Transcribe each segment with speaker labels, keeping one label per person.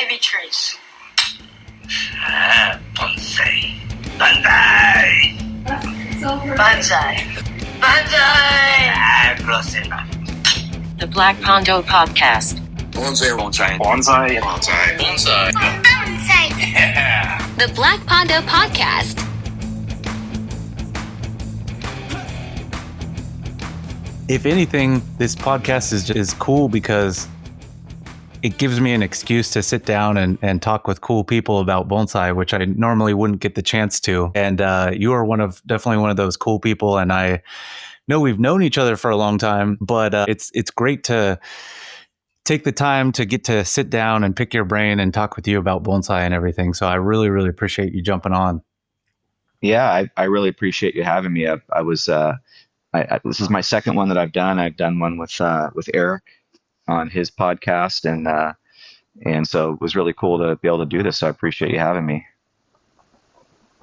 Speaker 1: baby trees.
Speaker 2: Bonsai. Bonsai.
Speaker 1: Bonsai. Bonsai.
Speaker 2: Close enough.
Speaker 3: The Black Pondo Podcast.
Speaker 2: Bonsai.
Speaker 4: Bonsai.
Speaker 2: Bonsai.
Speaker 4: Bonsai.
Speaker 2: Bonsai. Yeah.
Speaker 5: The Black Pondo Podcast.
Speaker 6: If anything, this podcast is cool because it gives me an excuse to sit down and talk with cool people about bonsai, which I normally wouldn't get the chance to. And you are definitely one of those cool people. And I know we've known each other for a long time, but it's great to take the time to get to sit down and pick your brain and talk with you about bonsai and everything. So I really, really appreciate you jumping on.
Speaker 4: Yeah, I really appreciate you having me. This is my second one that I've done. I've done one with Eric on his podcast, and so it was really cool to be able to do this. So I appreciate you having me.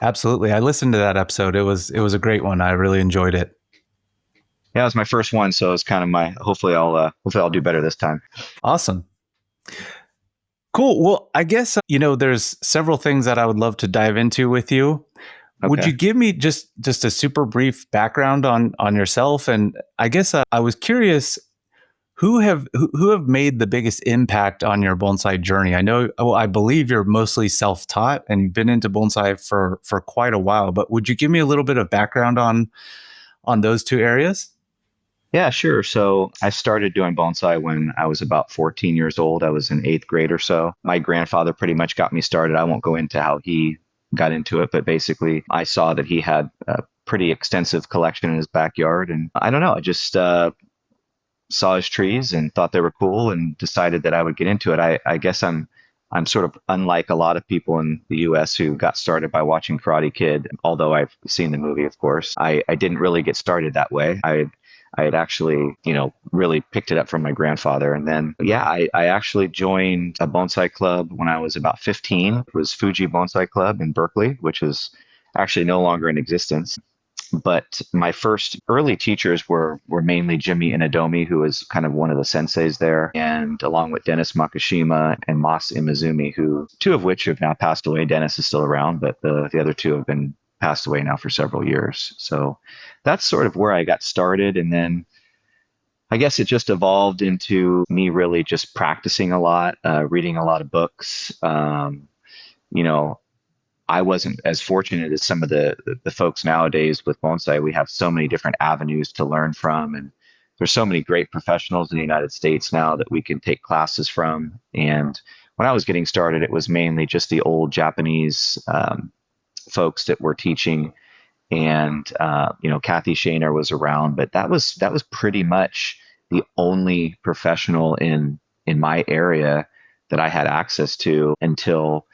Speaker 6: Absolutely, I listened to that episode. It was a great one. I really enjoyed it.
Speaker 4: Yeah, it was my first one, so it's kind of hopefully I'll do better this time.
Speaker 6: Awesome. Cool. Well, I guess there's several things that I would love to dive into with you. Okay. Would you give me just a super brief background on yourself? And I guess I was curious, who have made the biggest impact on your bonsai journey? I believe you're mostly self-taught and you've been into bonsai for quite a while, but would you give me a little bit of background on those two areas?
Speaker 4: Yeah, sure. So I started doing bonsai when I was about 14 years old. I was in 8th grade or so. My grandfather pretty much got me started. I won't go into how he got into it, but basically I saw that he had a pretty extensive collection in his backyard, and I don't know, I just saw his trees and thought they were cool and decided that I would get into it. I guess I'm sort of unlike a lot of people in the US who got started by watching Karate Kid, although I've seen the movie, of course. I didn't really get started that way. I had actually, really picked it up from my grandfather. And then, I actually joined a bonsai club when I was about 15. It was Fuji Bonsai Club in Berkeley, which is actually no longer in existence. But my first early teachers were mainly Jimmy Inadomi, who was kind of one of the senseis there, and along with Dennis Makashima and Mas Imizumi, two of which have now passed away. Dennis is still around, but the other two have been passed away now for several years. So that's sort of where I got started. And then I guess it just evolved into me really just practicing a lot, reading a lot of books. I wasn't as fortunate as some of the folks nowadays with bonsai. We have so many different avenues to learn from, and there's so many great professionals in the United States now that we can take classes from. And when I was getting started, it was mainly just the old Japanese folks that were teaching, and Kathy Shaner was around, but that was pretty much the only professional in my area that I had access to until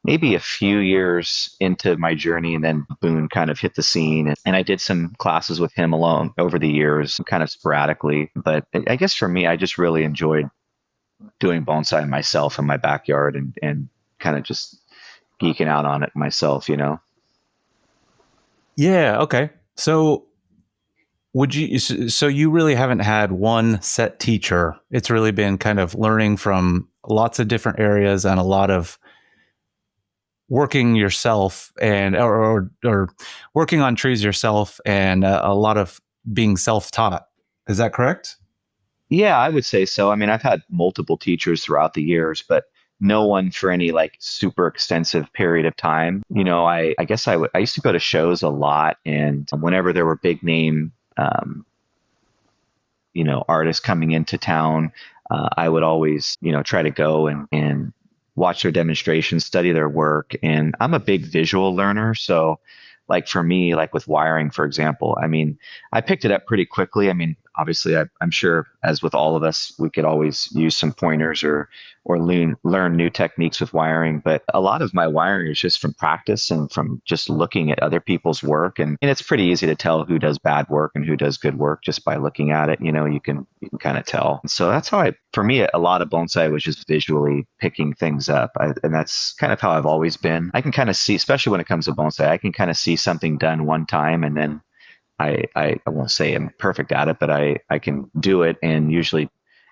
Speaker 4: maybe a few years into my journey. And then Boone kind of hit the scene, and I did some classes with him alone over the years, kind of sporadically. But I guess for me, I just really enjoyed doing bonsai myself in my backyard and kind of just geeking out on it myself,
Speaker 6: Yeah. Okay. So you really haven't had one set teacher. It's really been kind of learning from lots of different areas and a lot of working yourself or working on trees yourself, and a lot of being self-taught. Is that correct?
Speaker 4: Yeah, I would say so. I mean, I've had multiple teachers throughout the years, but no one for any super extensive period of time. I guess I used to go to shows a lot, and whenever there were big name, artists coming into town, I would always, try to go and watch their demonstrations, study their work. And I'm a big visual learner. So for me, with wiring, for example, I mean, I picked it up pretty quickly. I mean, obviously, I'm sure, as with all of us, we could always use some pointers or learn new techniques with wiring. But a lot of my wiring is just from practice and from just looking at other people's work. And it's pretty easy to tell who does bad work and who does good work just by looking at it. You can kind of tell. So that's how for me, a lot of bonsai was just visually picking things up. And that's kind of how I've always been. I can kind of see, especially when it comes to bonsai, I can kind of see something done one time, and then I won't say I'm perfect at it, but I can do it, and usually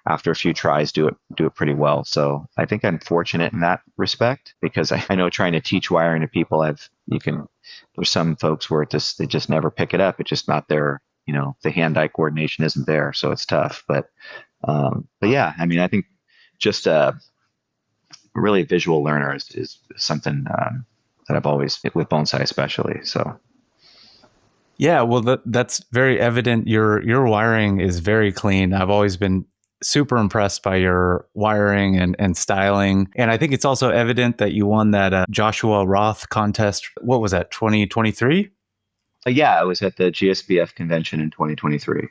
Speaker 4: after a few tries, do it pretty well. So I think I'm fortunate in that respect, because I know trying to teach wiring to people, there's some folks where they just never pick it up. It's just not there. The hand-eye coordination isn't there, so it's tough. But yeah, I mean, I think just a really visual learner is something that I've always, with bonsai especially. So.
Speaker 6: Yeah, well, that's very evident. Your wiring is very clean. I've always been super impressed by your wiring and styling. And I think it's also evident that you won that Joshua Roth contest. What was that, 2023?
Speaker 4: Yeah, I was at the GSBF convention in 2023.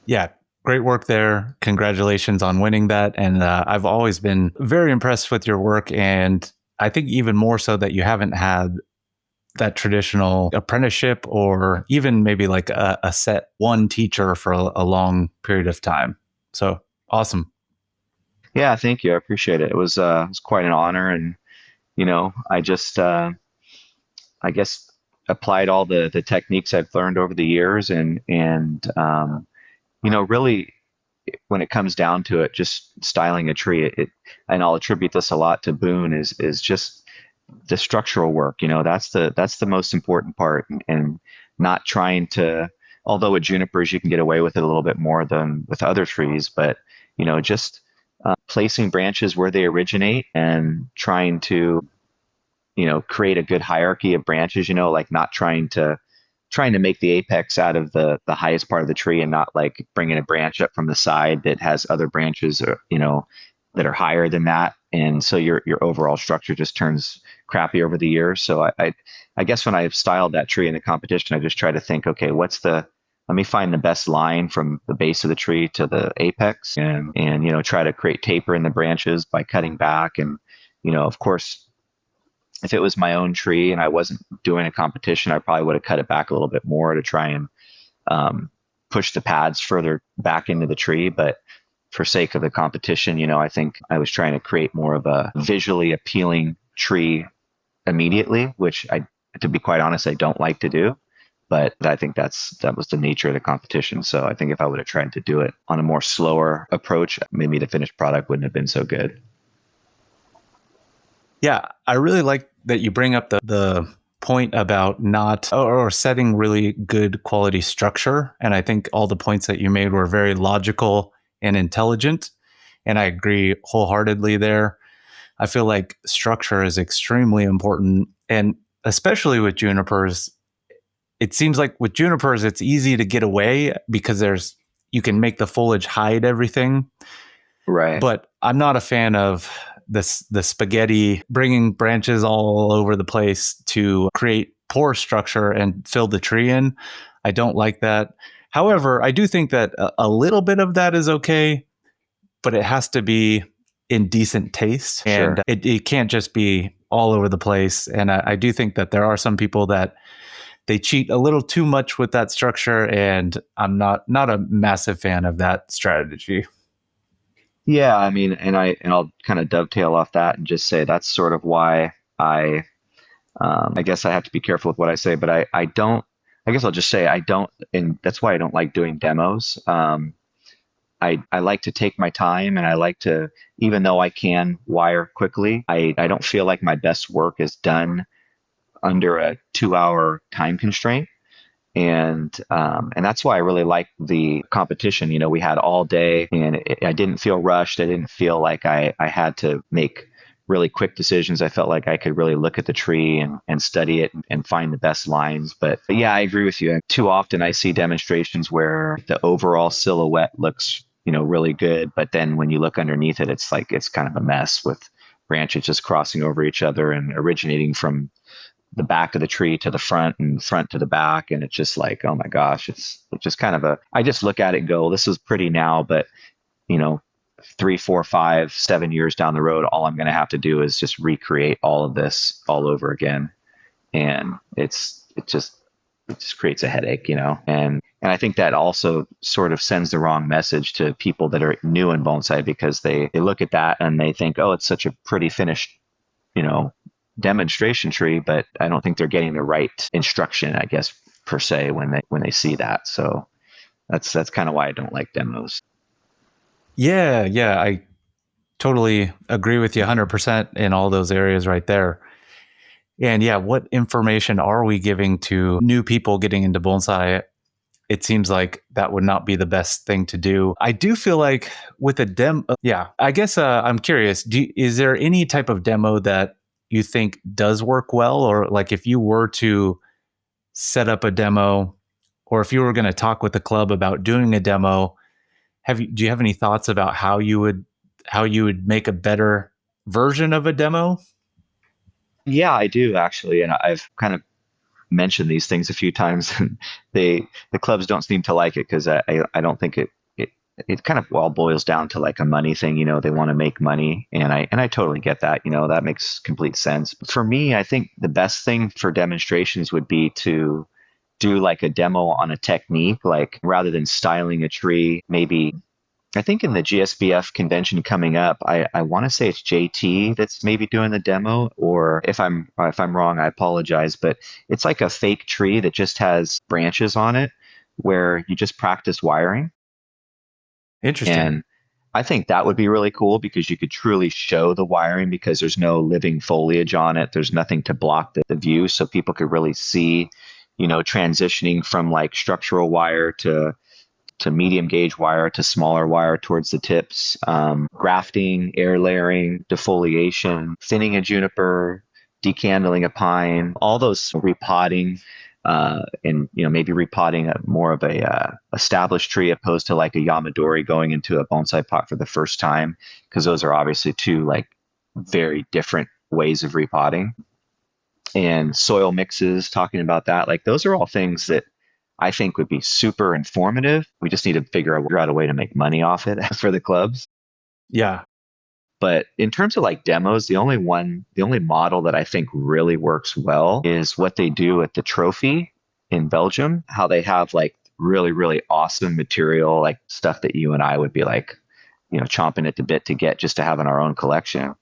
Speaker 6: Yeah, great work there. Congratulations on winning that. And I've always been very impressed with your work. And I think even more so that you haven't had that traditional apprenticeship, or even maybe like a set one teacher for a long period of time. So awesome.
Speaker 4: Yeah, thank you. I appreciate it. It was quite an honor. And, I just, I guess, applied all the techniques I've learned over the years. And really, when it comes down to it, just styling a tree, and I'll attribute this a lot to Boone, is just the structural work. That's the most important part, and not trying to, although with junipers you can get away with it a little bit more than with other trees, but just placing branches where they originate, and trying to create a good hierarchy of branches, like not trying to make the apex out of the highest part of the tree, and not like bringing a branch up from the side that has other branches, that are higher than that. And so your overall structure just turns crappy over the years. So I guess when I've styled that tree in a competition, I just try to think, okay, let me find the best line from the base of the tree to the apex, and try to create taper in the branches by cutting back. And, of course, if it was my own tree and I wasn't doing a competition, I probably would have cut it back a little bit more to try and push the pads further back into the tree. But for sake of the competition, I think I was trying to create more of a visually appealing tree immediately, which to be quite honest, I don't like to do. But I think that was the nature of the competition. So I think if I would have tried to do it on a more slower approach, maybe the finished product wouldn't have been so good.
Speaker 6: Yeah, I really like that you bring up the point about not or setting really good quality structure. And I think all the points that you made were very logical and intelligent. And I agree wholeheartedly there. I feel like structure is extremely important. And especially with junipers, it seems like with junipers, it's easy to get away because you can make the foliage hide everything.
Speaker 4: Right.
Speaker 6: But I'm not a fan of the spaghetti, bringing branches all over the place to create poor structure and fill the tree in. I don't like that. However, I do think that a little bit of that is okay, but it has to be in decent taste.
Speaker 4: Sure.
Speaker 6: And it can't just be all over the place. And I do think that there are some people that they cheat a little too much with that structure, and I'm not a massive fan of that strategy.
Speaker 4: Yeah, I mean, and I'll kind of dovetail off that and just say that's sort of why I guess I have to be careful with what I say, but I don't. I guess I'll just say I don't, and that's why I don't like doing demos. I like to take my time, and I like to, even though I can wire quickly, I don't feel like my best work is done under a 2-hour time constraint. And that's why I really like the competition. We had all day, and I didn't feel rushed. I didn't feel like I had to make really quick decisions. I felt like I could really look at the tree and study it and find the best lines. But yeah, I agree with you. Too often I see demonstrations where the overall silhouette looks, really good. But then when you look underneath it, it's like, it's kind of a mess with branches just crossing over each other and originating from the back of the tree to the front and front to the back. And it's just like, oh my gosh, it's just kind of I just look at it and go, this is pretty now, but 3, 4, 5, 7 years down the road, all I'm going to have to do is just recreate all of this all over again. And it just creates a headache, and I think that also sort of sends the wrong message to people that are new in bonsai, because they look at that and they think, oh, it's such a pretty finished, demonstration tree, but I don't think they're getting the right instruction, I guess, per se, when they see that. So that's kind of why I don't like demos.
Speaker 6: Yeah, I totally agree with you 100% in all those areas right there. And yeah, what information are we giving to new people getting into bonsai? It seems like that would not be the best thing to do. I do feel like with a demo, I guess I'm curious, is there any type of demo that you think does work well? Or like if you were to set up a demo, or if you were going to talk with the club about doing a demo, do you have any thoughts about how you would make a better version of a demo?
Speaker 4: Yeah, I do actually, and I've kind of mentioned these things a few times, and the clubs don't seem to like it because I don't think it kind of all boils down to like a money thing. They want to make money, and I totally get that. That makes complete sense. For me, I think the best thing for demonstrations would be to do like a demo on a technique, like rather than styling a tree, maybe. I think in the GSBF convention coming up, I want to say it's JT that's maybe doing the demo, or if I'm wrong, I apologize, but it's like a fake tree that just has branches on it where you just practice wiring.
Speaker 6: Interesting.
Speaker 4: And I think that would be really cool because you could truly show the wiring because there's no living foliage on it. There's nothing to block the view, so people could really see, transitioning from like structural wire to medium gauge wire to smaller wire towards the tips, grafting, air layering, defoliation, thinning a juniper, decandling a pine, all those repotting, and maybe repotting more of a established tree opposed to like a Yamadori going into a bonsai pot for the first time, because those are obviously two like very different ways of repotting. And soil mixes, talking about that, like those are all things that I think would be super informative. We just need to figure out a way to make money off it for the clubs.
Speaker 6: Yeah.
Speaker 4: But in terms of like demos, the only model that I think really works well is what they do at the Trophy in Belgium, how they have like really, really awesome material, like stuff that you and I would be like, chomping at the bit to get just to have in our own collection.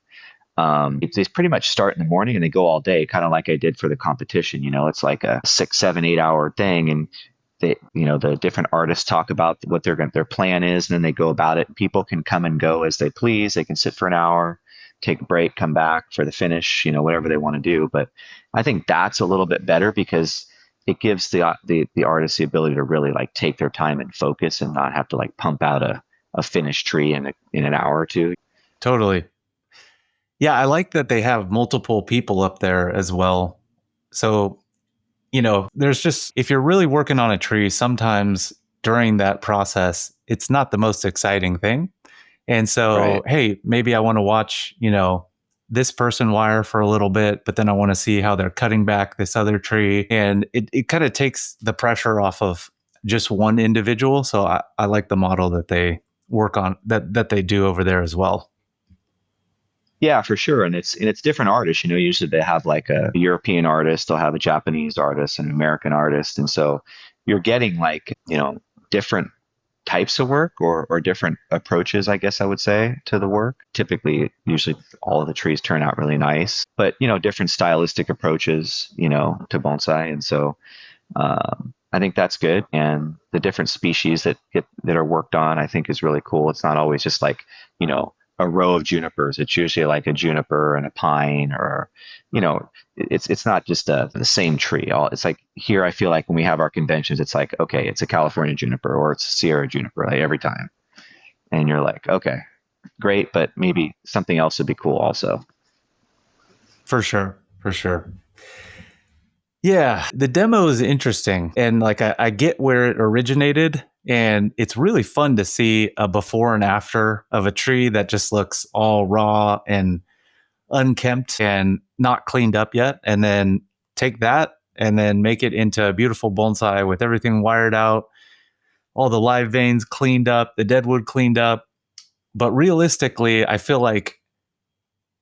Speaker 4: They pretty much start in the morning and they go all day, kind of like I did for the competition. It's like a 6, 7, 8 hour thing, and the different artists talk about what their plan is, and then they go about it. People can come and go as they please. They can sit for an hour, take a break, come back for the finish, whatever they want to do. But I think that's a little bit better because it gives the artist the ability to really like take their time and focus and not have to like pump out a finished tree in an hour or two.
Speaker 6: Totally. Yeah, I like that they have multiple people up there as well. So, there's just, if you're really working on a tree, sometimes during that process, it's not the most exciting thing. And so,
Speaker 4: Right.
Speaker 6: Hey, maybe I want to watch, this person wire for a little bit, but then I want to see how they're cutting back this other tree. And it kind of takes the pressure off of just one individual. So I like the model that they work on, that they do over there as well.
Speaker 4: Yeah, for sure. And it's different artists. Usually they have like a European artist, they'll have a Japanese artist, an American artist. And so you're getting like, different types of work or different approaches, I guess I would say, to the work. Typically, usually all of the trees turn out really nice, but different stylistic approaches, to bonsai. And so I think that's good. And the different species that are worked on, I think is really cool. It's not always just like, a row of junipers. It's usually like a juniper and a pine, or, it's not just the same tree. It's like here, I feel like when we have our conventions, it's like, okay, it's a California juniper or it's a Sierra juniper, like every time. And you're like, okay, great, but maybe something else would be cool also.
Speaker 6: For sure. Yeah, the demo is interesting. And like I get where it originated. And it's really fun to see a before and after of a tree that just looks all raw and unkempt and not cleaned up yet. And then take that and then make it into a beautiful bonsai with everything wired out, all the live veins cleaned up, the deadwood cleaned up. But realistically, I feel like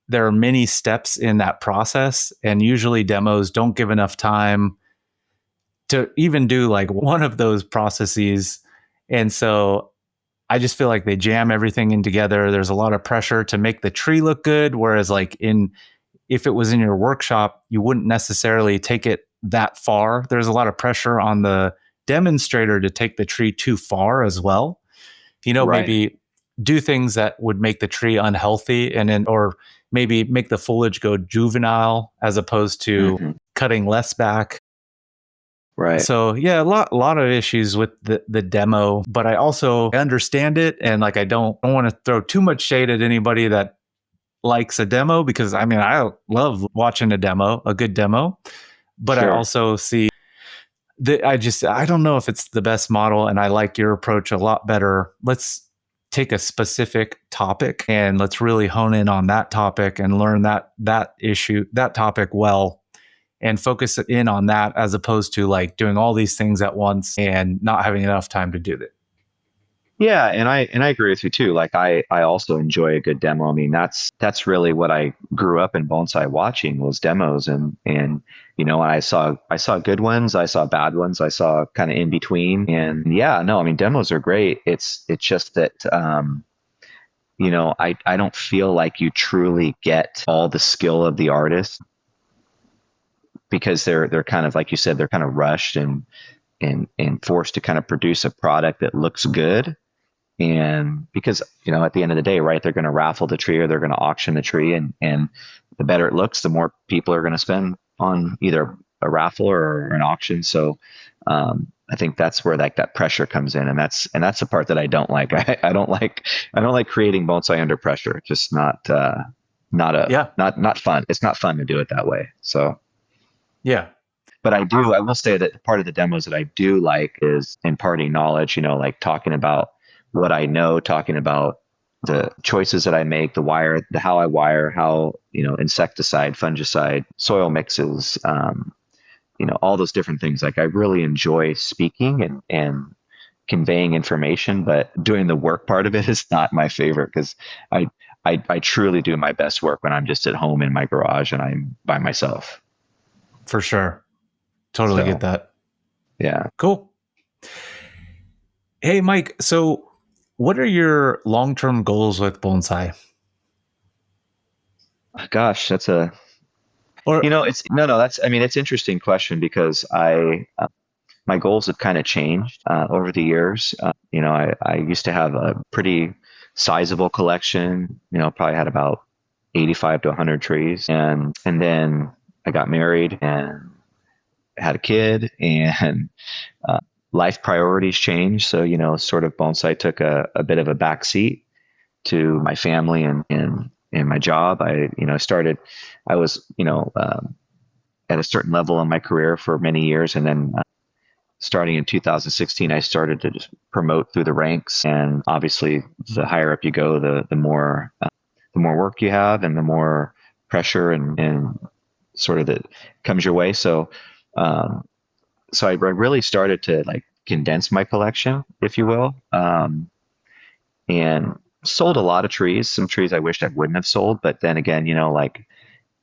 Speaker 6: there are many steps in that process. And usually demos don't give enough time to even do like one of those processes. And so I just feel like they jam everything in together. There's a lot of pressure to make the tree look good. Whereas like if it was in your workshop, you wouldn't necessarily take it that far. There's a lot of pressure on the demonstrator to take the tree too far as well.
Speaker 4: Right.
Speaker 6: Maybe do things that would make the tree unhealthy or maybe make the foliage go juvenile as opposed to cutting less back.
Speaker 4: Right.
Speaker 6: So yeah, a lot of issues with the demo, but I also understand it, and like I don't want to throw too much shade at anybody that likes a demo, because I mean I love watching a good demo, but I also see that I don't know if it's the best model, and I like your approach a lot better. Let's take a specific topic and let's really hone in on that topic and learn that topic well, and focus in on that, as opposed to like doing all these things at once and not having enough time to do it.
Speaker 4: Yeah, and I agree with you too. Like I also enjoy a good demo. I mean, that's really what I grew up in bonsai watching, was demos, and I saw good ones, I saw bad ones, I saw kind of in between. And yeah, no, I mean, demos are great. It's just that I don't feel like you truly get all the skill of the artist, because they're kind of, like you said, they're kind of rushed and forced to kind of produce a product that looks good. And because, at the end of the day, right, they're going to raffle the tree or they're going to auction the tree. And the better it looks, the more people are going to spend on either a raffle or an auction. So I think that's where that pressure comes in. And that's the part that I don't like. I don't like creating bonsai under pressure. Just not fun. It's not fun to do it that way. So, yeah. But I will say that part of the demos that I do like is imparting knowledge, like talking about what I know, talking about the choices that I make, how I wire, how, insecticide, fungicide, soil mixes, all those different things. Like I really enjoy speaking and conveying information, but doing the work part of it is not my favorite, because I truly do my best work when I'm just at home in my garage and I'm by myself.
Speaker 6: For sure. Totally get that.
Speaker 4: Yeah.
Speaker 6: Cool. Hey, Mike, so what are your long-term goals with bonsai?
Speaker 4: Gosh, it's an interesting question, because my goals have kind of changed over the years. I used to have a pretty sizable collection, probably had about 85 to 100 trees. And then I got married and had a kid, and life priorities changed. So, sort of bonsai took a bit of a backseat to my family and my job. I was, at a certain level in my career for many years. And then starting in 2016, I started to just promote through the ranks. And obviously the higher up you go, the more work you have and the more pressure and sort of that comes your way. So I really started to like condense my collection, if you will, and sold a lot of trees. Some trees I wished I wouldn't have sold, but then again,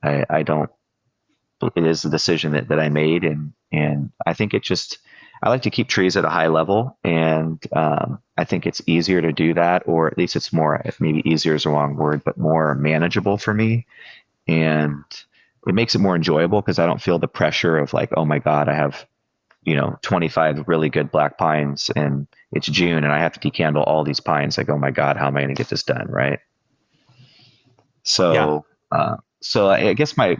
Speaker 4: I don't. It is the decision that I made, and I think I like to keep trees at a high level, and I think it's easier to do that, or at least it's more, maybe easier is the wrong word, but more manageable for me, and it makes it more enjoyable, because I don't feel the pressure of like, oh my God, I have 25 really good black pines and it's June and I have to decandle all these pines. Like, oh my God, how am I going to get this done? Right. So, so I guess I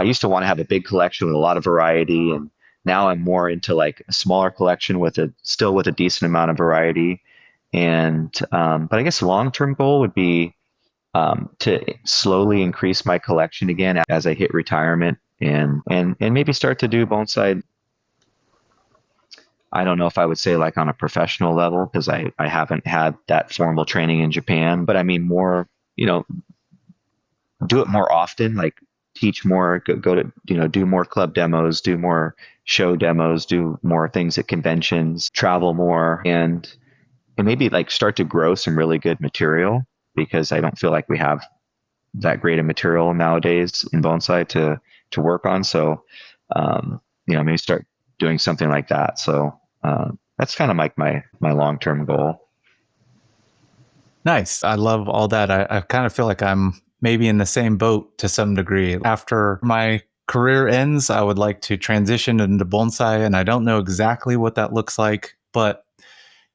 Speaker 4: used to want to have a big collection with a lot of variety, and now I'm more into like a smaller collection still with a decent amount of variety. And, but I guess the long-term goal would be to slowly increase my collection again as I hit retirement, and maybe start to do bonsai. I don't know if I would say like on a professional level, because I haven't had that formal training in Japan, but I mean more, do it more often, like teach more, go to, do more club demos, do more show demos, do more things at conventions, travel more, and maybe like start to grow some really good material, because I don't feel like we have that great a material nowadays in bonsai to work on. So, maybe start doing something like that. So, that's kind of like my long-term goal.
Speaker 6: Nice. I love all that. I kind of feel like I'm maybe in the same boat to some degree. After my career ends, I would like to transition into bonsai, and I don't know exactly what that looks like, but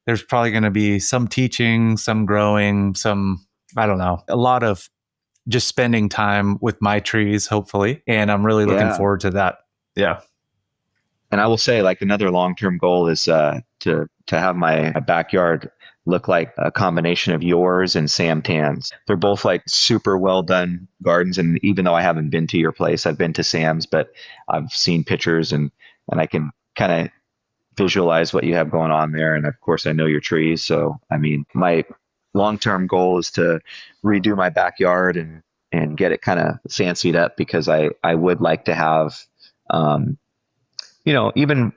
Speaker 6: there's probably going to be some teaching, some growing, some, I don't know, a lot of just spending time with my trees, hopefully. And I'm really looking
Speaker 4: Yeah.
Speaker 6: forward to that. Yeah.
Speaker 4: And I will say, like, another long-term goal is to have my backyard look like a combination of yours and Sam Tan's. They're both like super well done gardens, and even though I haven't been to your place, I've been to Sam's, but I've seen pictures and I can kind of visualize what you have going on there. And of course, I know your trees. So, I mean, my long-term goal is to redo my backyard and get it kind of fancied up, because I would like to have, even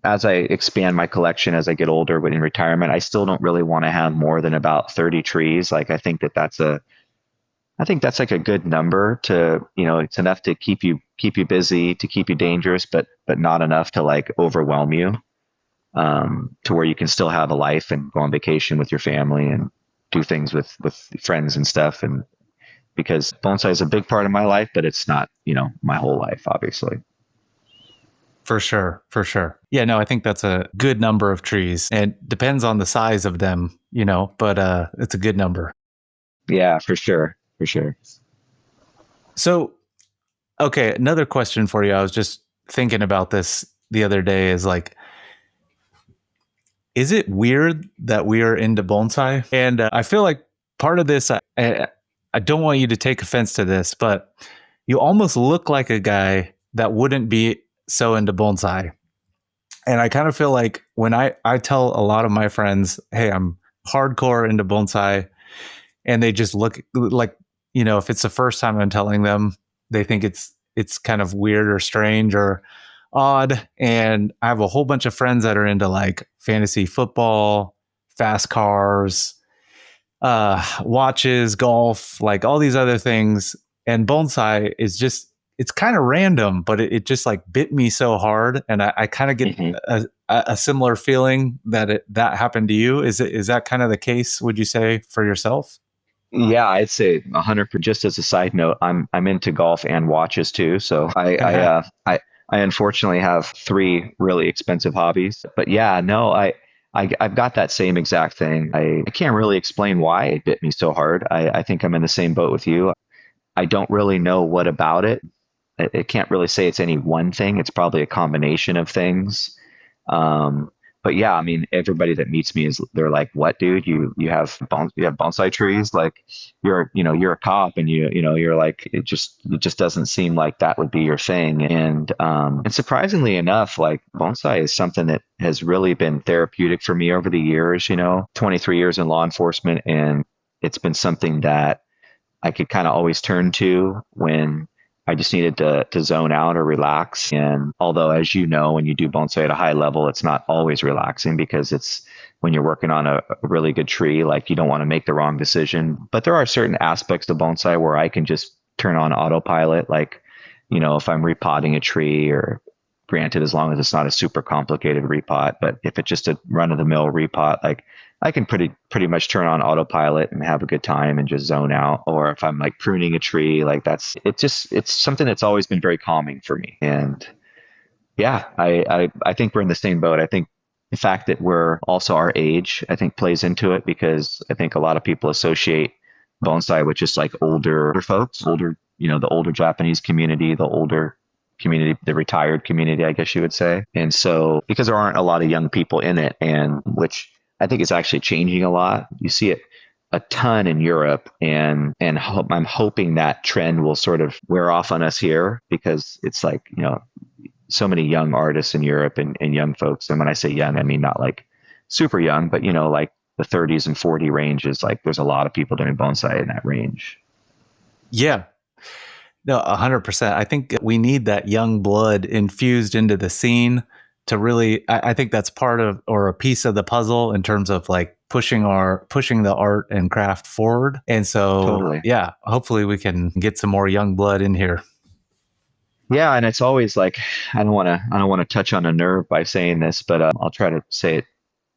Speaker 4: as I expand my collection as I get older, but in retirement, I still don't really want to have more than about 30 trees. Like, I think that's like a good number to, it's enough to keep you busy, to keep you dangerous, but not enough to like overwhelm you, to where you can still have a life and go on vacation with your family and do things with friends and stuff. And because bonsai is a big part of my life, but it's not, my whole life, obviously.
Speaker 6: For sure. For sure. Yeah, no, I think that's a good number of trees, and depends on the size of them, but it's a good number.
Speaker 4: Yeah, for sure. For sure.
Speaker 6: So, okay, another question for you. I was just thinking about this the other day, is like, is it weird that we are into bonsai? And I feel like part of this, I don't want you to take offense to this, but you almost look like a guy that wouldn't be so into bonsai. And I kind of feel like when I tell a lot of my friends, hey, I'm hardcore into bonsai, and they just look like, if it's the first time I'm telling them, they think it's kind of weird or strange or odd. And I have a whole bunch of friends that are into like fantasy football, fast cars, watches, golf, like all these other things. And bonsai is just, it's kind of random, but it just like bit me so hard. And I kind of get a similar feeling that happened to you. Is that kind of the case, would you say, for yourself?
Speaker 4: Yeah, I'd say 100%. Just as a side note, I'm into golf and watches too. So I unfortunately have 3 really expensive hobbies. But yeah, no, I've got that same exact thing. I can't really explain why it bit me so hard. I think I'm in the same boat with you. I don't really know what about it. I can't really say it's any one thing. It's probably a combination of things. But yeah, I mean, everybody that meets me they're like, "What, dude? You have bonsai trees? Like, you're a cop, and you're like, it just doesn't seem like that would be your thing." And surprisingly enough, like, bonsai is something that has really been therapeutic for me over the years. 23 years in law enforcement, and it's been something that I could kind of always turn to when I just needed to zone out or relax. And although, as you know, when you do bonsai at a high level, it's not always relaxing, because it's when you're working on a really good tree, like, you don't want to make the wrong decision. But there are certain aspects of bonsai where I can just turn on autopilot, like, if I'm repotting a tree, or granted, as long as it's not a super complicated repot, but if it's just a run of the mill repot, like, I can pretty much turn on autopilot and have a good time and just zone out. Or if I'm like pruning a tree, like, it's something that's always been very calming for me. And yeah, I think we're in the same boat. I think the fact that we're also our age, I think, plays into it, because I think a lot of people associate bonsai with just like older folks, the older Japanese community, the older community, the retired community, I guess you would say. And so, because there aren't a lot of young people in it, and which I think is actually changing a lot. You see it a ton in Europe, and I'm hoping that trend will sort of wear off on us here, because it's like, so many young artists in Europe, and young folks. And when I say young, I mean not like super young, but like the 30s and 40 range is like, there's a lot of people doing bonsai in that range.
Speaker 6: Yeah. No, 100%. I think we need that young blood infused into the scene to really, I think that's part of, or a piece of the puzzle, in terms of like pushing the art and craft forward. And so, totally. Yeah, hopefully we can get some more young blood in here.
Speaker 4: Yeah. And it's always like, I don't want to touch on a nerve by saying this, but I'll try to say it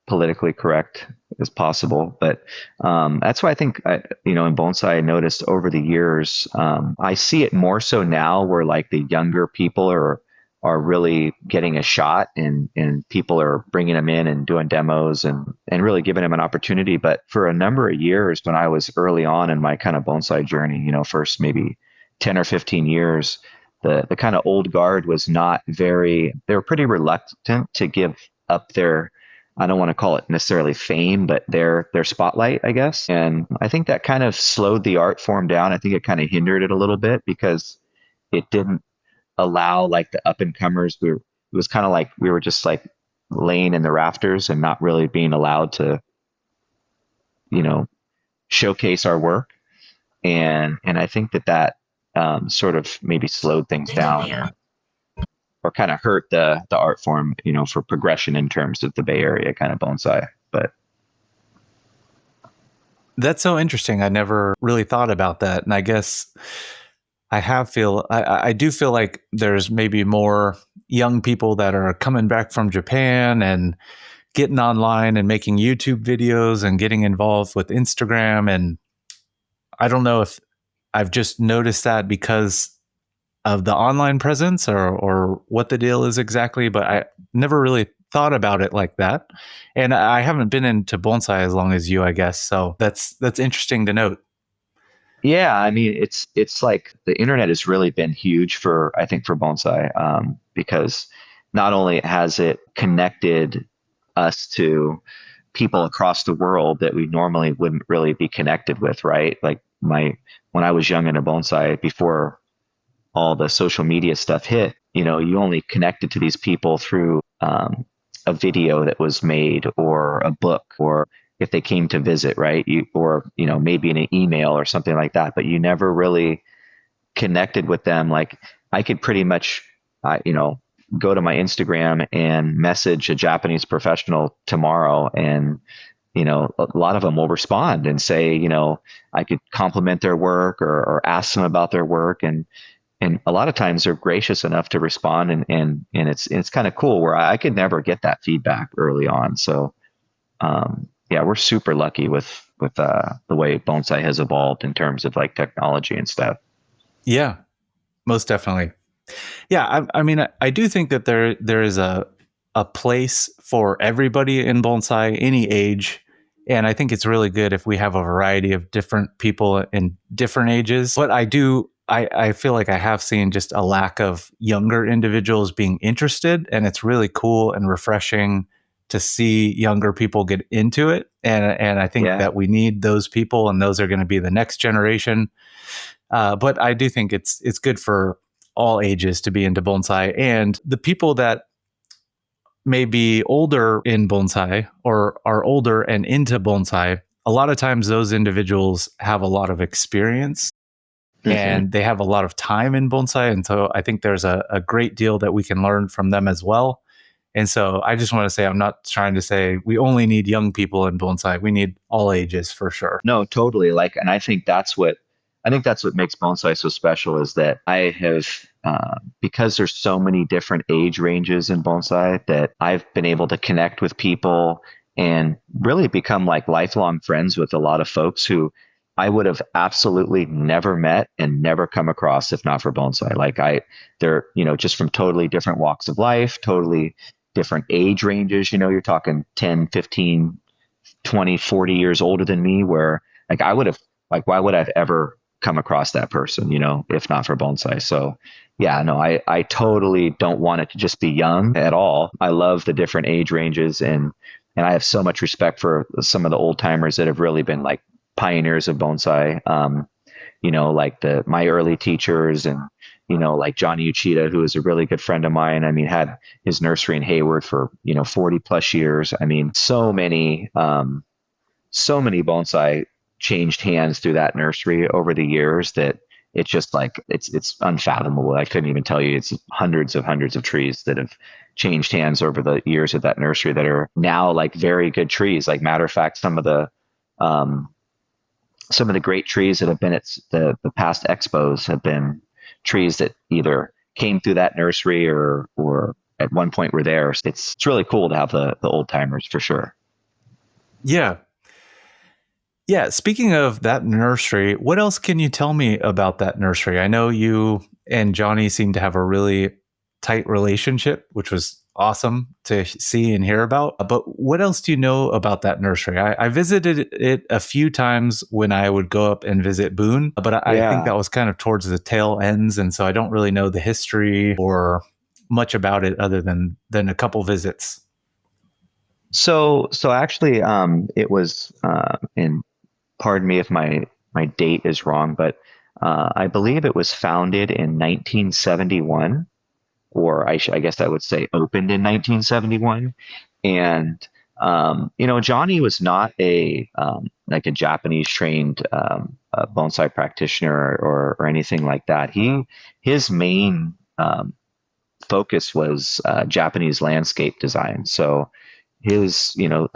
Speaker 4: politically correct as possible. But that's why I think, in bonsai, I noticed over the years, I see it more so now, where like the younger people are are really getting a shot, and people are bringing them in and doing demos and really giving them an opportunity. But for a number of years, when I was early on in my kind of bonsai journey, first maybe 10 or 15 years, the kind of old guard was not very, they were pretty reluctant to give up their, I don't want to call it necessarily fame, but their spotlight, I guess. And I think that kind of slowed the art form down. I think it kind of hindered it a little bit because it didn't allow like the up and comers. It was kind of like we were just like laying in the rafters and not really being allowed to, showcase our work. And I think that sort of maybe slowed things down or kind of hurt the art form, for progression in terms of the Bay Area kind of bonsai. But
Speaker 6: That's so interesting. I never really thought about that. And I guess I do feel like there's maybe more young people that are coming back from Japan and getting online and making YouTube videos and getting involved with Instagram. And I don't know if I've just noticed that because of the online presence or what the deal is exactly, but I never really thought about it like that. And I haven't been into bonsai as long as you, I guess. So that's interesting to note.
Speaker 4: yeah, I mean, it's like the internet has really been huge I think for bonsai, because not only has it connected us to people across the world that we normally wouldn't really be connected with, right? Like when I was young in a bonsai, before all the social media stuff hit, you only connected to these people through a video that was made or a book, or if they came to visit, right? Maybe in an email or something like that, but you never really connected with them. Like I could pretty much, go to my Instagram and message a Japanese professional tomorrow, and a lot of them will respond and say, I could compliment their work or ask them about their work, and a lot of times they're gracious enough to respond, and it's kind of cool where I could never get that feedback early on. So yeah, we're super lucky with the way bonsai has evolved in terms of like technology and stuff.
Speaker 6: Yeah, most definitely. Yeah, I mean, I do think that there is a place for everybody in bonsai, any age, and I think it's really good if we have a variety of different people in different ages. But I feel like I have seen just a lack of younger individuals being interested, and it's really cool and refreshing to see younger people get into it. And I think that we need those people, and those are going to be the next generation. But I do think it's good for all ages to be into bonsai, and the people that may be older in bonsai or are older and into bonsai, a lot of times those individuals have a lot of experience and they have a lot of time in bonsai. And so I think there's a great deal that we can learn from them as well. And so I just want to say, I'm not trying to say we only need young people in bonsai. We need all ages for sure.
Speaker 4: No, totally. And I think that's what makes bonsai so special, is that I have, because there's so many different age ranges in bonsai, that I've been able to connect with people and really become like lifelong friends with a lot of folks who I would have absolutely never met and never come across if not for bonsai. They're, just from totally different walks of life, totally different age ranges. You're talking 10, 15, 20, 40 years older than me, where why would I have ever come across that person, if not for bonsai? So yeah, no, I totally don't want it to just be young at all. I love the different age ranges, and I have so much respect for some of the old timers that have really been like pioneers of bonsai. Like my early teachers, and like Johnny Uchida, who is a really good friend of mine. I mean, had his nursery in Hayward for 40 plus years. I mean, so many bonsai changed hands through that nursery over the years that it's just like it's unfathomable. I couldn't even tell you. It's hundreds of trees that have changed hands over the years of that nursery that are now like very good trees. Like, matter of fact, some of the great trees that have been at the past expos have been trees that either came through that nursery or at one point were there. It's really cool to have the old timers for sure.
Speaker 6: Yeah. Yeah. Speaking of that nursery, what else can you tell me about that nursery? I know you and Johnny seem to have a really tight relationship, which was awesome to see and hear about. But what else do you know about that nursery? I visited it a few times when I would go up and visit Boone, but I think that was kind of towards the tail ends. And so I don't really know the history or much about it other than a couple visits.
Speaker 4: So actually, it was, and pardon me if my date is wrong, but I believe it was founded in 1971, or I guess I would say opened in 1971. And Johnny was not like a Japanese trained bonsai practitioner or anything like that. His main focus was Japanese landscape design. So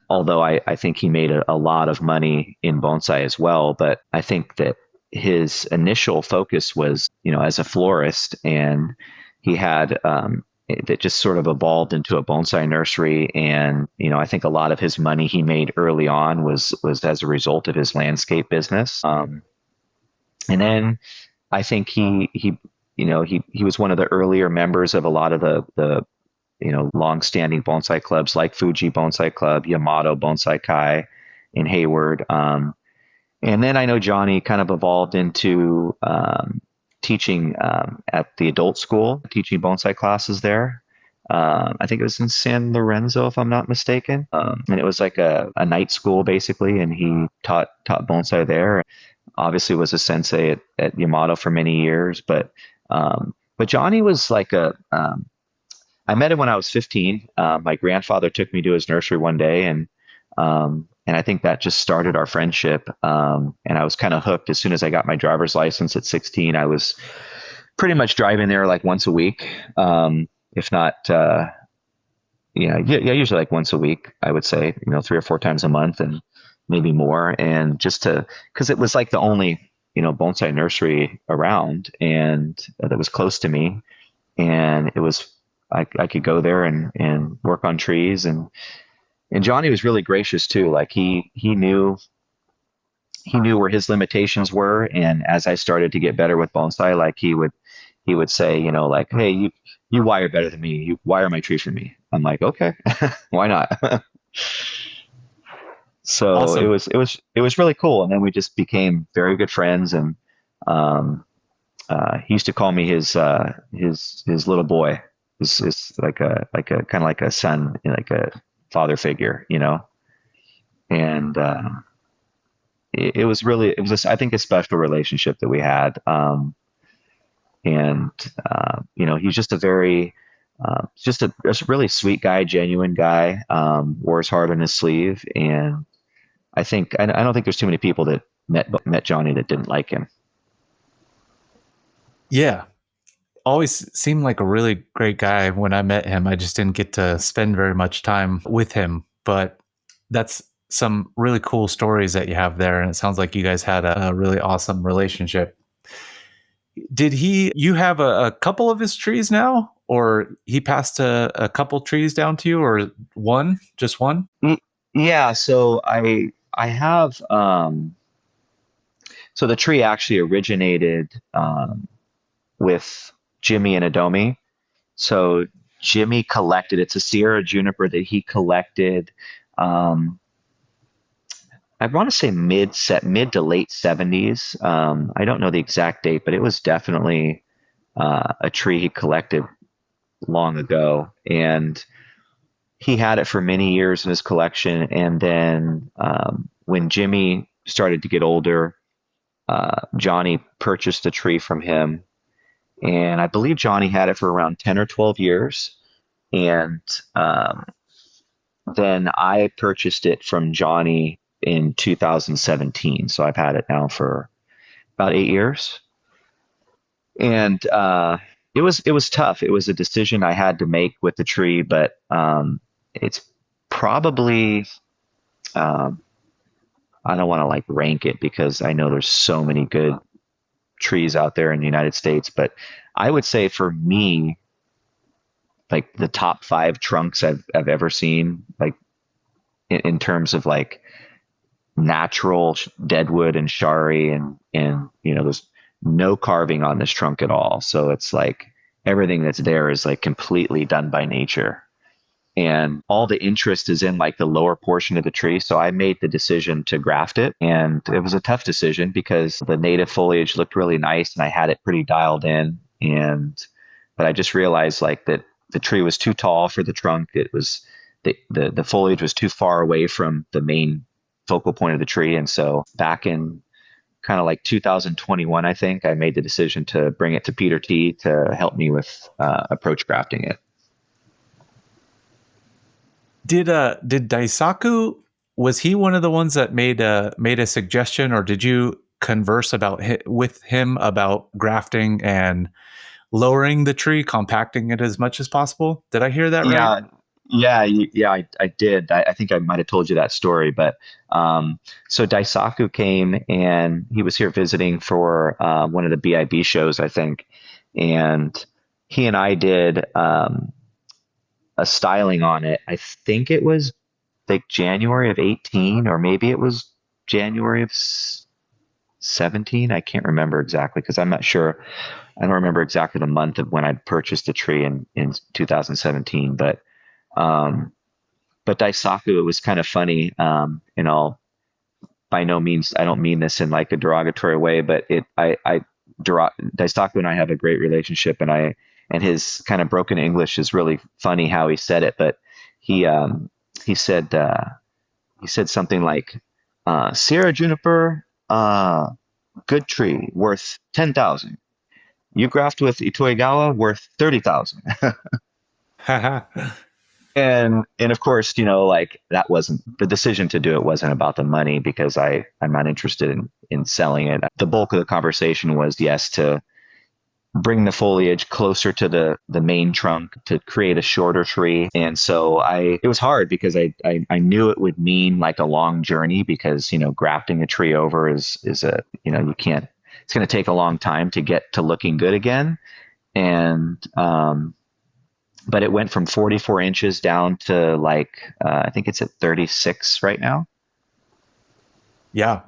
Speaker 4: although I think he made a lot of money in bonsai as well, but I think that his initial focus was, as a florist, and he had that just sort of evolved into a bonsai nursery. And, I think a lot of his money he made early on was as a result of his landscape business. And then I think he was one of the earlier members of a lot of the long-standing bonsai clubs like Fuji Bonsai Club, Yamato Bonsai Kai in Hayward. And then I know Johnny kind of evolved into teaching at the adult school, teaching bonsai classes there. I think it was in San Lorenzo, if I'm not mistaken. And it was like a night school basically, and he taught bonsai there. Obviously was a sensei at Yamato for many years, but Johnny was like I met him when I was 15. My grandfather took me to his nursery one day, and I think that just started our friendship. And I was kind of hooked as soon as I got my driver's license at 16. I was pretty much driving there like once a week, if not, usually like once a week. I would say 3 or 4 times a month, and maybe more. And because it was like the only bonsai nursery around, and that was close to me, and it was. I could go there and work on trees, and Johnny was really gracious too. Like he knew where his limitations were, and as I started to get better with bonsai, like he would say, like, hey, you wire better than me. You wire my tree for me. I'm like, okay, why not? So awesome. It was really cool, and then we just became very good friends, and he used to call me his little boy. Is like a kind of like a son, like a father figure, and it was I think a special relationship that we had. He's just a very just a really sweet guy, genuine guy, wore his heart on his sleeve, and I don't think there's too many people that met Johnny that didn't like him.
Speaker 6: Yeah. Always seemed like a really great guy when I met him. I just didn't get to spend very much time with him, but that's some really cool stories that you have there. And it sounds like you guys had a really awesome relationship. You have a couple of his trees now, or he passed a couple trees down to you, or just one?
Speaker 4: Yeah. So I have, so the tree actually originated, with Jimmy and Adomi. So Jimmy collected, it's a Sierra juniper that he collected, I want to say mid to late 70s. I don't know the exact date, but it was definitely a tree he collected long ago. And he had it for many years in his collection. And then when Jimmy started to get older, Johnny purchased a tree from him. And I believe Johnny had it for around 10 or 12 years. And then I purchased it from Johnny in 2017. So I've had it now for about 8 years. And it was tough. It was a decision I had to make with the tree, but it's probably, I don't want to like rank it because I know there's so many good trees out there in the United States, but I would say for me, like the top 5 trunks I've ever seen, like in terms of like natural deadwood and shari, and there's no carving on this trunk at all. So it's like, everything that's there is like completely done by nature. And all the interest is in like the lower portion of the tree. So I made the decision to graft it. And it was a tough decision because the native foliage looked really nice and I had it pretty dialed in. But I just realized like that the tree was too tall for the trunk. It was the foliage was too far away from the main focal point of the tree. And so back in kind of like 2021, I think I made the decision to bring it to Peter T to help me with approach grafting it.
Speaker 6: Did Daisaku, was he one of the ones that made a suggestion, or did you converse with him about grafting and lowering the tree, compacting it as much as possible? Did I hear that right?
Speaker 4: I did. I think I might have told you that story, but so Daisaku came and he was here visiting for one of the BIB shows, I think, and he and I did a styling on it. I think it was like January of 18, or maybe it was January of 17. I can't remember exactly because I'm not sure. I don't remember exactly the month of when I purchased the tree in 2017, but Daisaku, it was kind of funny. And by no means, I don't mean this in like a derogatory way, but Daisaku and I have a great relationship, and his kind of broken English is really funny how he said it, but he said something like, Sierra juniper, good tree, worth 10,000. You graft with Itoigawa, worth 30,000. And of course, like that wasn't the decision to do it, wasn't about the money because I'm not interested in selling it. The bulk of the conversation was yes, to bring the foliage closer to the main trunk to create a shorter tree. And so it was hard because I knew it would mean like a long journey because, grafting a tree over is a, you can't, it's going to take a long time to get to looking good again. And, but it went from 44 inches down to like, I think it's at 36 right now.
Speaker 6: Yeah.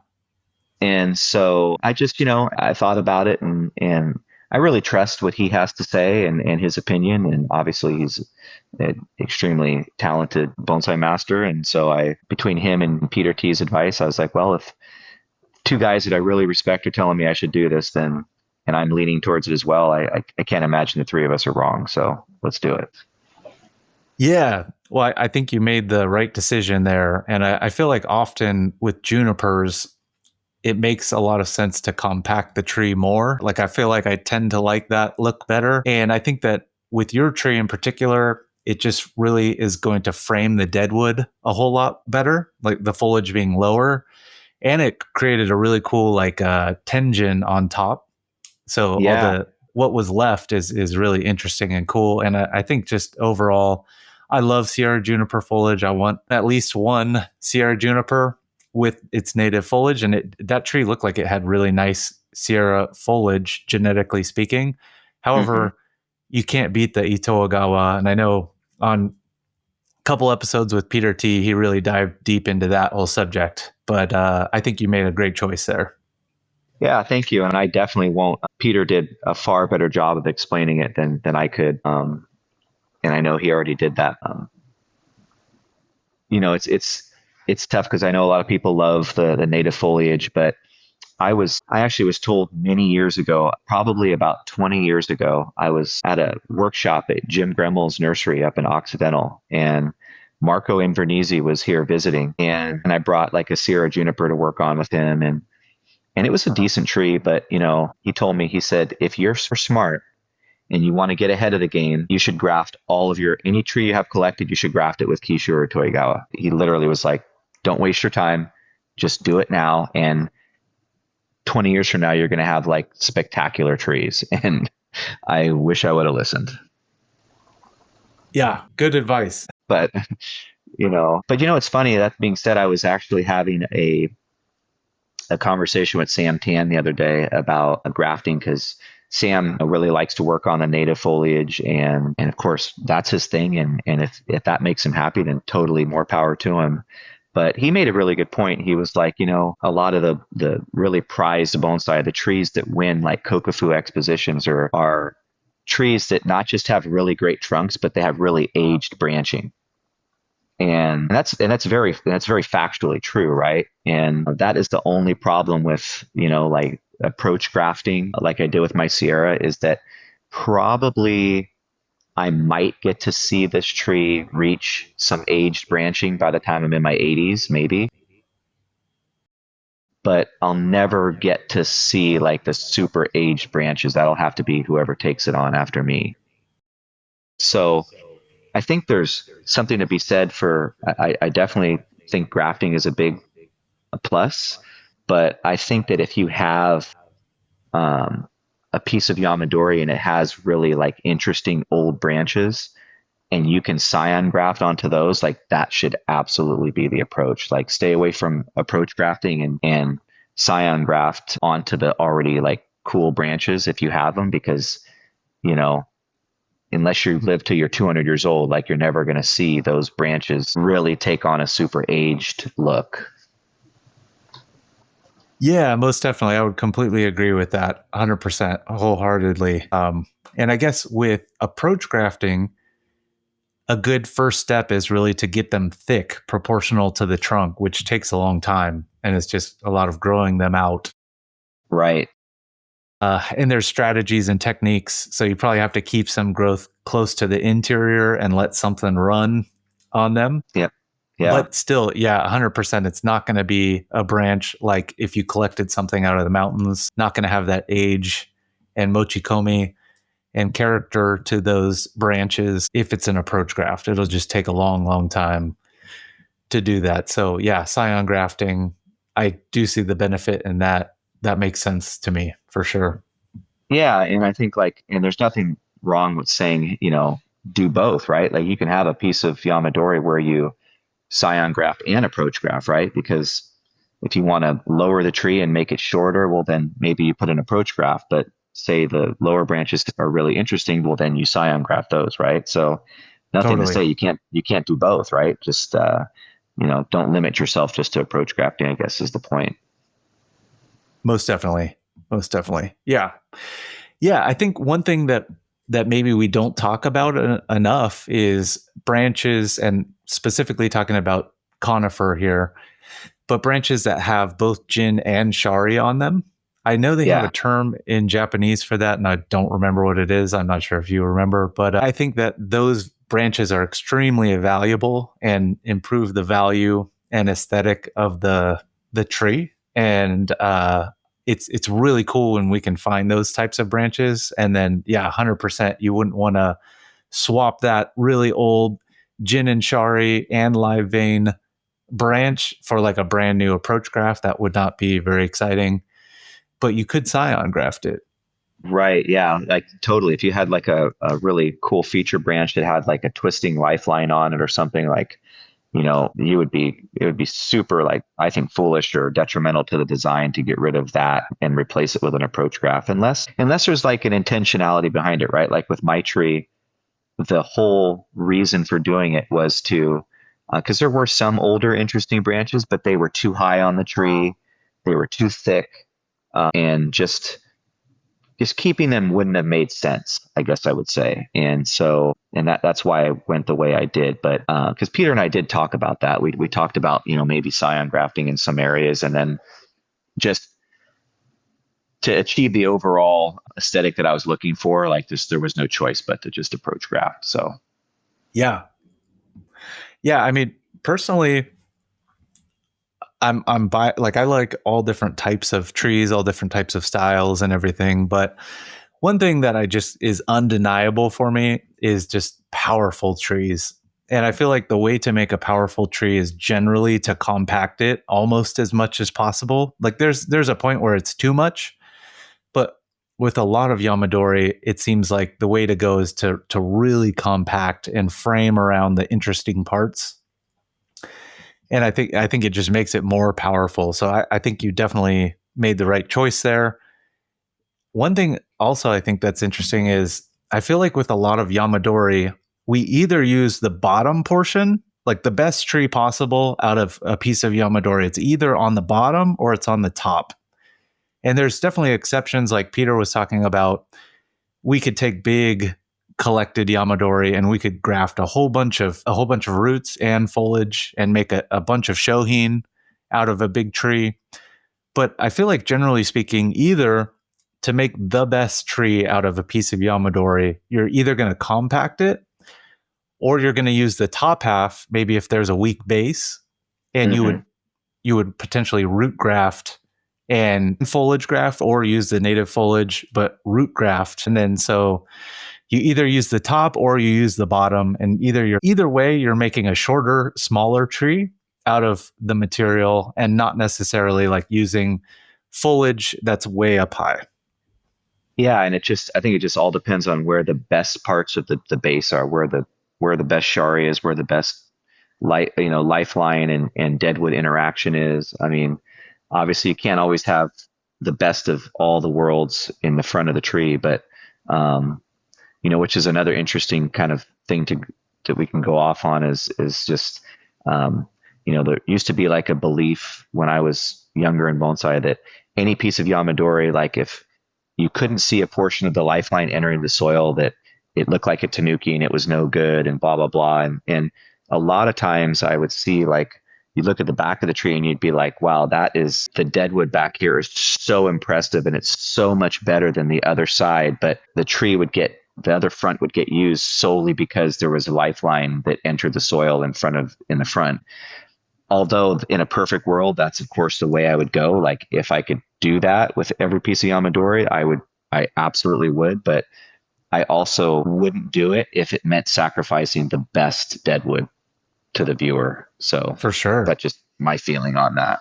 Speaker 4: And so I just, I thought about it and I really trust what he has to say and his opinion. And obviously he's an extremely talented bonsai master. And so between him and Peter T's advice, I was like, well, if two guys that I really respect are telling me I should do this, then, and I'm leaning towards it as well, I can't imagine the three of us are wrong. So let's do it.
Speaker 6: Yeah. Well, I think you made the right decision there. And I feel like often with junipers, it makes a lot of sense to compact the tree more. Like, I feel like I tend to like that look better. And I think that with your tree in particular, it just really is going to frame the deadwood a whole lot better, like the foliage being lower. And it created a really cool, like, tension on top. So
Speaker 4: yeah.
Speaker 6: What was left is really interesting and cool. And I think just overall, I love Sierra juniper foliage. I want at least one Sierra juniper with its native foliage, and that tree looked like it had really nice Sierra foliage, genetically speaking. However, you can't beat the Itoigawa, and I know on a couple episodes with Peter T, he really dived deep into that whole subject, but I think you made a great choice there.
Speaker 4: Yeah, thank you. And I definitely won't. Peter did a far better job of explaining it than I could. And I know he already did that. It's tough because I know a lot of people love the native foliage, but I actually was told many years ago, probably about 20 years ago, I was at a workshop at Jim Gremmel's nursery up in Occidental, and Marco Invernizzi was here visiting, and I brought like a Sierra juniper to work on with him, and it was a decent tree, but he told me, he said, if you're smart and you want to get ahead of the game, you should graft any tree you have collected, you should graft it with Kishu or Toigawa. He literally was like, don't waste your time. Just do it now. And 20 years from now, you're going to have like spectacular trees. And I wish I would have listened.
Speaker 6: Yeah. Good advice.
Speaker 4: But, it's funny. That being said, I was actually having a conversation with Sam Tan the other day about grafting, because Sam really likes to work on the native foliage, and of course that's his thing. And if that makes him happy, then totally more power to him. But he made a really good point. He was like, a lot of the really prized bonsai, the trees that win like Kokufu expositions are trees that not just have really great trunks, but they have really aged branching. And that's very factually true, right? And that is the only problem with, like approach grafting, like I did with my Sierra, is that probably I might get to see this tree reach some aged branching by the time I'm in my 80s, maybe. But I'll never get to see like the super aged branches. That'll have to be whoever takes it on after me. So I think there's something to be said for, I definitely think grafting is a big plus, but I think that if you have a piece of Yamadori and it has really like interesting old branches and you can scion graft onto those, like that should absolutely be the approach. Like stay away from approach grafting and scion graft onto the already like cool branches if you have them, because, unless you live till you're 200 years old, like you're never going to see those branches really take on a super aged look.
Speaker 6: Yeah, most definitely. I would completely agree with that 100% wholeheartedly. And I guess with approach grafting, a good first step is really to get them thick, proportional to the trunk, which takes a long time. And it's just a lot of growing them out.
Speaker 4: Right.
Speaker 6: And there's strategies and techniques. So you probably have to keep some growth close to the interior and let something run on them.
Speaker 4: Yep. Yeah.
Speaker 6: But still, 100%. It's not going to be a branch like if you collected something out of the mountains, not going to have that age and mochikomi and character to those branches. If it's an approach graft, it'll just take a long, long time to do that. So scion grafting, I do see the benefit in that. That makes sense to me for sure.
Speaker 4: Yeah. And I think and there's nothing wrong with saying, do both, right? Like you can have a piece of Yamadori where you scion graft and approach graft, right? Because if you want to lower the tree and make it shorter, well, then maybe you put an approach graft, but say the lower branches are really interesting, well, then you scion graft those, right? So nothing to say you can't do both, right? Just, don't limit yourself just to approach grafting, I guess is the point.
Speaker 6: Most definitely. Yeah. I think one thing that maybe we don't talk about enough is branches, and specifically talking about conifer here, but branches that have both jin and shari on them. I know they have a term in Japanese for that, and I don't remember what it is. I'm not sure if you remember, but I think that those branches are extremely valuable and improve the value and aesthetic of the tree. And it's really cool when we can find those types of branches. And then 100%, you wouldn't want to swap that really old jin and shari and live vein branch for like a brand new approach graft. That would not be very exciting, but you could scion graft it. Right.
Speaker 4: Yeah. Like totally. If you had like a really cool feature branch that had like a twisting lifeline on it or something, like, it would be super, like, I think foolish or detrimental to the design to get rid of that and replace it with an approach graft, unless there's like an intentionality behind it, right? Like with my tree, the whole reason for doing it was to, because there were some older interesting branches, but they were too high on the tree. They were too thick, and just keeping them wouldn't have made sense, I guess I would say. And so, that's why I went the way I did. But because Peter and I did talk about that, we talked about, maybe scion grafting in some areas, and then just to achieve the overall aesthetic that I was looking for, like there was no choice but to just approach graft. So,
Speaker 6: yeah. I mean, personally, I like all different types of trees, all different types of styles and everything. But one thing that is undeniable for me is just powerful trees. And I feel like the way to make a powerful tree is generally to compact it almost as much as possible. Like there's a point where it's too much, but with a lot of Yamadori, it seems like the way to go is to really compact and frame around the interesting parts. And I think it just makes it more powerful. So I think you definitely made the right choice there. One thing also I think that's interesting is I feel like with a lot of Yamadori, we either use the bottom portion, like the best tree possible out of a piece of Yamadori. It's either on the bottom or it's on the top. And there's definitely exceptions, like Peter was talking about, we could take big collected Yamadori and we could graft a whole bunch of roots and foliage and make a bunch of shohin out of a big tree. But I feel like generally speaking, either to make the best tree out of a piece of Yamadori, you're either going to compact it or you're going to use the top half, maybe if there's a weak base, and you would potentially root graft and foliage graft, or use the native foliage but root graft. And then so you either use the top or you use the bottom, and either way you're making a shorter, smaller tree out of the material and not necessarily like using foliage that's way up high.
Speaker 4: Yeah, and I think it just all depends on where the best parts of the base are, where the best shari is, where the best lifeline and deadwood interaction is. I mean, obviously you can't always have the best of all the worlds in the front of the tree, but which is another interesting kind of thing that we can go off on is just there used to be like a belief when I was younger in bonsai that any piece of Yamadori, like if you couldn't see a portion of the lifeline entering the soil, that it looked like a tanuki and it was no good and blah, blah, blah. And a lot of times I would see, like, you look at the back of the tree and you'd be like, wow, the deadwood back here is so impressive and it's so much better than the other side. But the other front would get used solely because there was a lifeline that entered the soil in the front. Although in a perfect world, that's of course the way I would go. Like if I could do that with every piece of Yamadori, I absolutely would. But I also wouldn't do it if it meant sacrificing the best deadwood to the viewer. So
Speaker 6: for sure,
Speaker 4: that's just my feeling on that.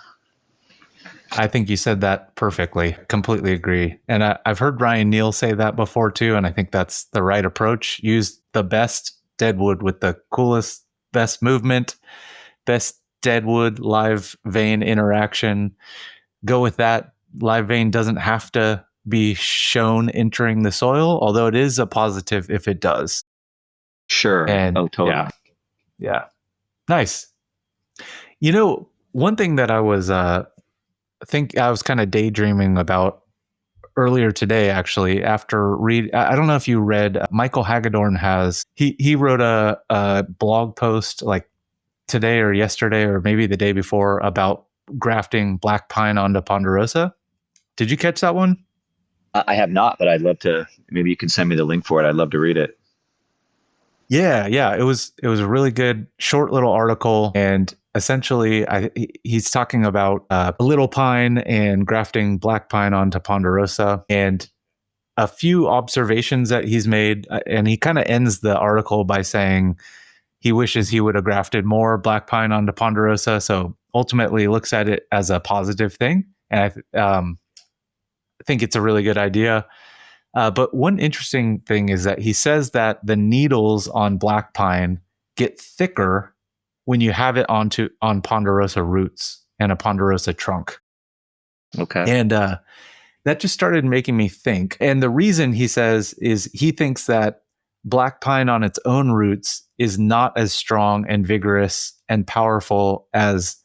Speaker 6: I think you said that perfectly. Completely agree. And I've heard Ryan Neal say that before too. And I think that's the right approach. Use the best deadwood with the coolest, best movement, best deadwood live vein interaction. Go with that. Live vein doesn't have to be shown entering the soil, although it is a positive if it does.
Speaker 4: Sure.
Speaker 6: And
Speaker 4: totally.
Speaker 6: Yeah. Nice. One thing that I was I was kind of daydreaming about earlier today, actually, after I don't know if you read, Michael Hagedorn he wrote a blog post like today or yesterday or maybe the day before about grafting black pine onto ponderosa. Did you catch that one?
Speaker 4: I have not, but I'd love to. Maybe you can send me the link for it. I'd love to read it.
Speaker 6: Yeah. It was a really good short little article, and essentially he's talking about little pine and grafting black pine onto ponderosa, and a few observations that he's made. And he kind of ends the article by saying he wishes he would have grafted more black pine onto ponderosa. So ultimately looks at it as a positive thing. And I think it's a really good idea. But one interesting thing is that he says that the needles on black pine get thicker when you have it on ponderosa roots and a ponderosa trunk.
Speaker 4: Okay.
Speaker 6: And that just started making me think. And the reason, he says, is he thinks that black pine on its own roots is not as strong and vigorous and powerful as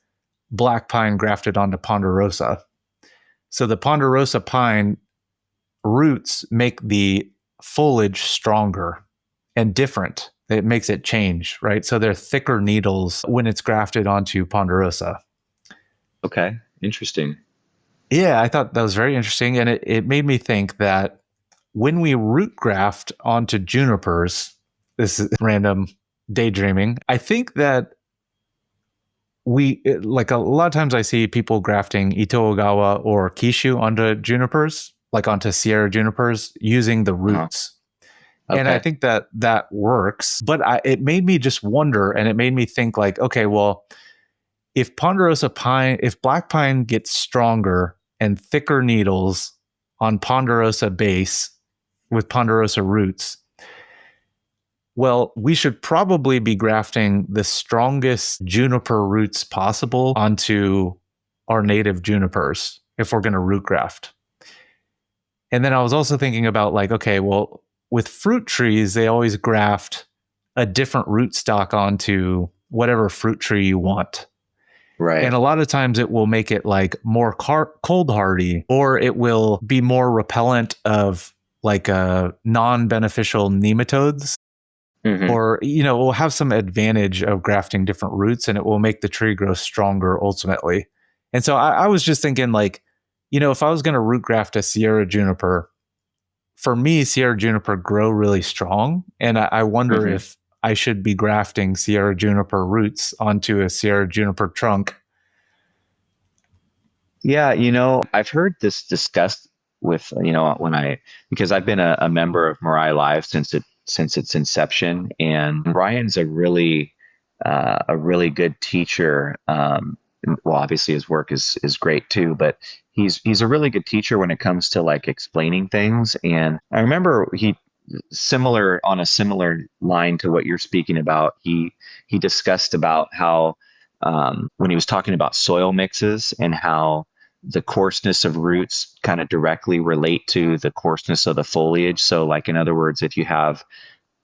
Speaker 6: black pine grafted onto ponderosa. So the ponderosa pine roots make the foliage stronger and different. It makes it change, right? So they're thicker needles when it's grafted onto ponderosa.
Speaker 4: Okay, interesting.
Speaker 6: Yeah, I thought that was very interesting. And it made me think that when we root graft onto junipers, this is random daydreaming, I think that like a lot of times I see people grafting Ito-Ogawa or Kishu onto junipers, like onto Sierra junipers, using the roots. Okay. And I think that works, but it made me just wonder, and it made me think like, okay, well, if black pine gets stronger and thicker needles on ponderosa base with ponderosa roots, well, we should probably be grafting the strongest juniper roots possible onto our native junipers if we're going to root graft. And then I was also thinking about like, okay, well, with fruit trees, they always graft a different rootstock onto whatever fruit tree you want.
Speaker 4: Right.
Speaker 6: And a lot of times it will make it like more cold hardy, or it will be more repellent of like non-beneficial nematodes, or will have some advantage of grafting different roots, and it will make the tree grow stronger ultimately. And so I was just thinking, like, if I was going to root graft a Sierra juniper, for me, Sierra juniper grow really strong, and I wonder if I should be grafting Sierra juniper roots onto a Sierra juniper trunk.
Speaker 4: Yeah, I've heard this discussed with, because I've been a member of Mirai Live since its inception, and Ryan's a really good teacher. Well, obviously his work is great too, but he's a really good teacher when it comes to like explaining things. And I remember on a similar line to what you're speaking about, he discussed about how when he was talking about soil mixes and how the coarseness of roots kind of directly relate to the coarseness of the foliage. So like, in other words, if you have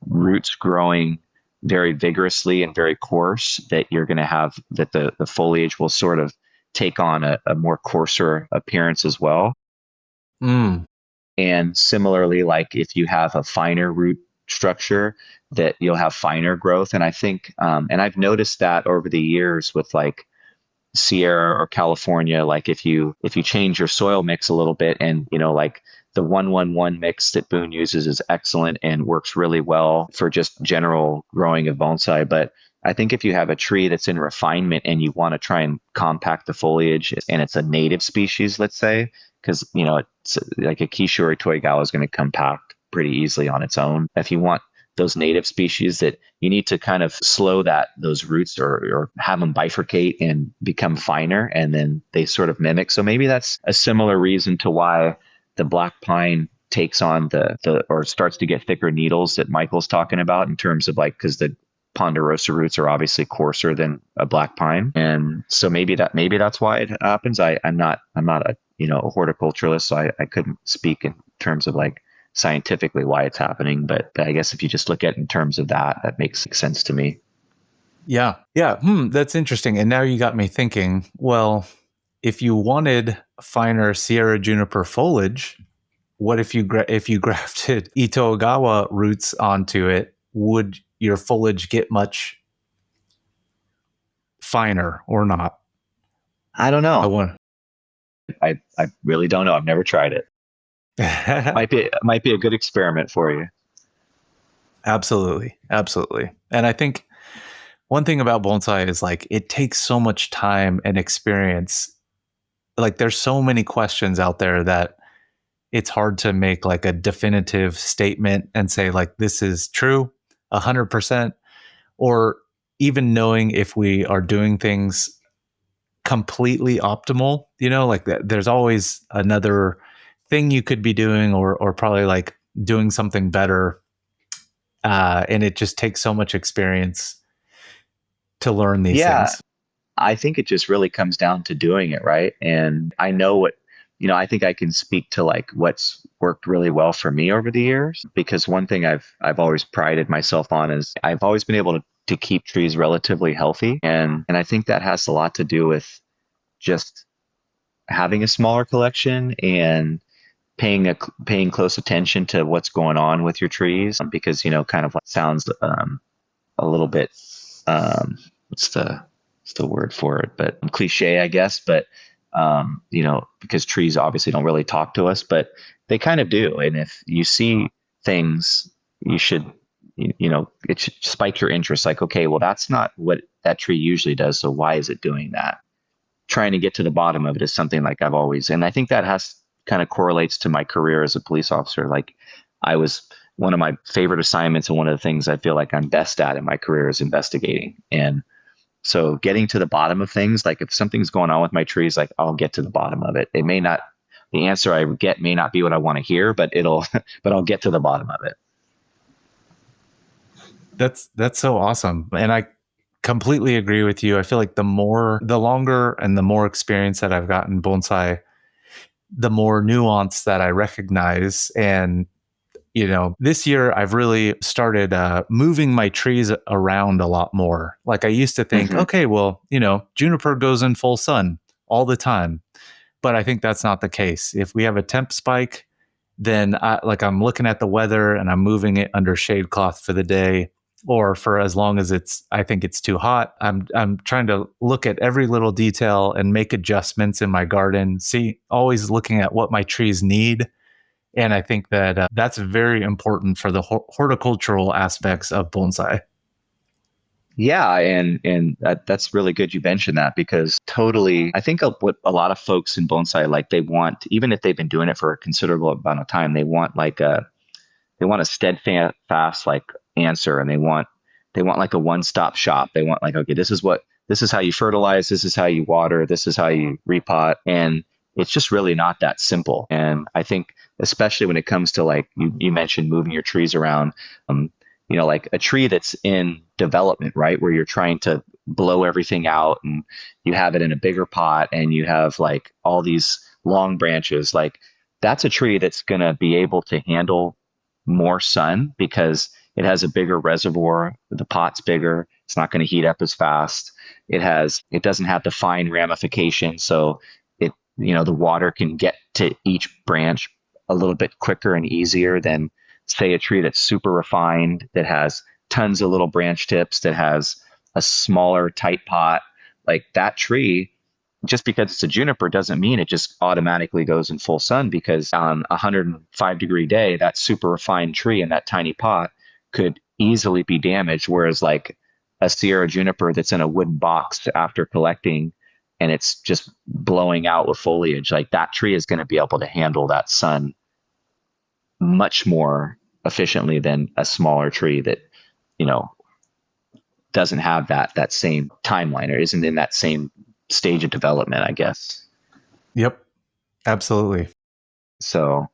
Speaker 4: roots growing very vigorously and very coarse, that you're going to have that the foliage will sort of take on a more coarser appearance as well. And similarly, like if you have a finer root structure, that you'll have finer growth. And I think, and I've noticed that over the years with like Sierra or California, like if you change your soil mix a little bit, and like the 1-1-1 mix that Boone uses is excellent and works really well for just general growing of bonsai. But I think if you have a tree that's in refinement and you want to try and compact the foliage, and it's a native species, let's say, because it's like a Kishori Toigawa is going to compact pretty easily on its own. If you want those native species, that you need to kind of slow those roots or have them bifurcate and become finer, and then they sort of mimic. So maybe that's a similar reason to why the black pine takes on or starts to get thicker needles that Michael's talking about, in terms of like, because the ponderosa roots are obviously coarser than a black pine. And so maybe that's why it happens. I'm not a horticulturalist, so I couldn't speak in terms of like scientifically why it's happening, but I guess if you just look at it in terms of that makes sense to me.
Speaker 6: Yeah. That's interesting. And now you got me thinking, well, if you wanted finer Sierra juniper foliage, what if you grafted Itogawa roots onto it? Would your foliage get much finer or not?
Speaker 4: I don't know. I really don't know. I've never tried it. Might be a good experiment for you.
Speaker 6: Absolutely. And I think one thing about bonsai is like, it takes so much time and experience. Like there's so many questions out there that it's hard to make like a definitive statement and say like, this is true 100%, or even knowing if we are doing things completely optimal, like there's always another thing you could be doing, or probably like doing something better. And it just takes so much experience to learn these things.
Speaker 4: I think it just really comes down to doing it right. And I know I think I can speak to like what's worked really well for me over the years, because one thing I've always prided myself on is I've always been able to keep trees relatively healthy. And I think that has a lot to do with just having a smaller collection and paying close attention to what's going on with your trees, because kind of like sounds a little bit what's the word for it, but cliche, I guess, but because trees obviously don't really talk to us, but they kind of do. And if you see things, you should it should spike your interest, like, okay, well, that's not what that tree usually does, so why is it doing that? Trying to get to the bottom of it is something like I've always, and I think that kind of correlates to my career as a police officer. Like one of my favorite assignments, and one of the things I feel like I'm best at in my career is investigating. And so getting to the bottom of things, like if something's going on with my trees, like I'll get to the bottom of it. The answer I get may not be what I want to hear, but but I'll get to the bottom of it.
Speaker 6: That's so awesome. And I completely agree with you. I feel like the longer and the more experience that I've gotten bonsai, the more nuance that I recognize. And, this year I've really started moving my trees around a lot more. Like I used to think, okay, well, juniper goes in full sun all the time. But I think that's not the case. If we have a temp spike then I'm looking at the weather and I'm moving it under shade cloth for the day, or for as long as I think it's too hot. I'm trying to look at every little detail and make adjustments in my garden. Always looking at what my trees need. And I think that that's very important for the horticultural aspects of bonsai.
Speaker 4: Yeah, and that's really good you mentioned that, because totally, I think what a lot of folks in bonsai, like, they want, even if they've been doing it for a considerable amount of time, they want a steadfast like answer, and they want like a one-stop shop. They want like, okay, this is how you fertilize, this is how you water, this is how you repot, and it's just really not that simple. And I think especially when it comes to, like, you mentioned moving your trees around, like a tree that's in development, right, where you're trying to blow everything out and you have it in a bigger pot and you have like all these long branches, like that's a tree that's going to be able to handle more sun because it has a bigger reservoir. The pot's bigger. It's not going to heat up as fast. It doesn't have the fine ramification. So the water can get to each branch a little bit quicker and easier than, say, a tree that's super refined, that has tons of little branch tips, that has a smaller tight pot. Like that tree, just because it's a juniper doesn't mean it just automatically goes in full sun, because on a 105-degree day, that super refined tree in that tiny pot could easily be damaged. Whereas like a Sierra juniper that's in a wooden box after collecting and it's just blowing out with foliage, like that tree is going to be able to handle that sun much more efficiently than a smaller tree that, doesn't have that same timeline, or isn't in that same stage of development, I guess.
Speaker 6: Yep, absolutely.
Speaker 4: So,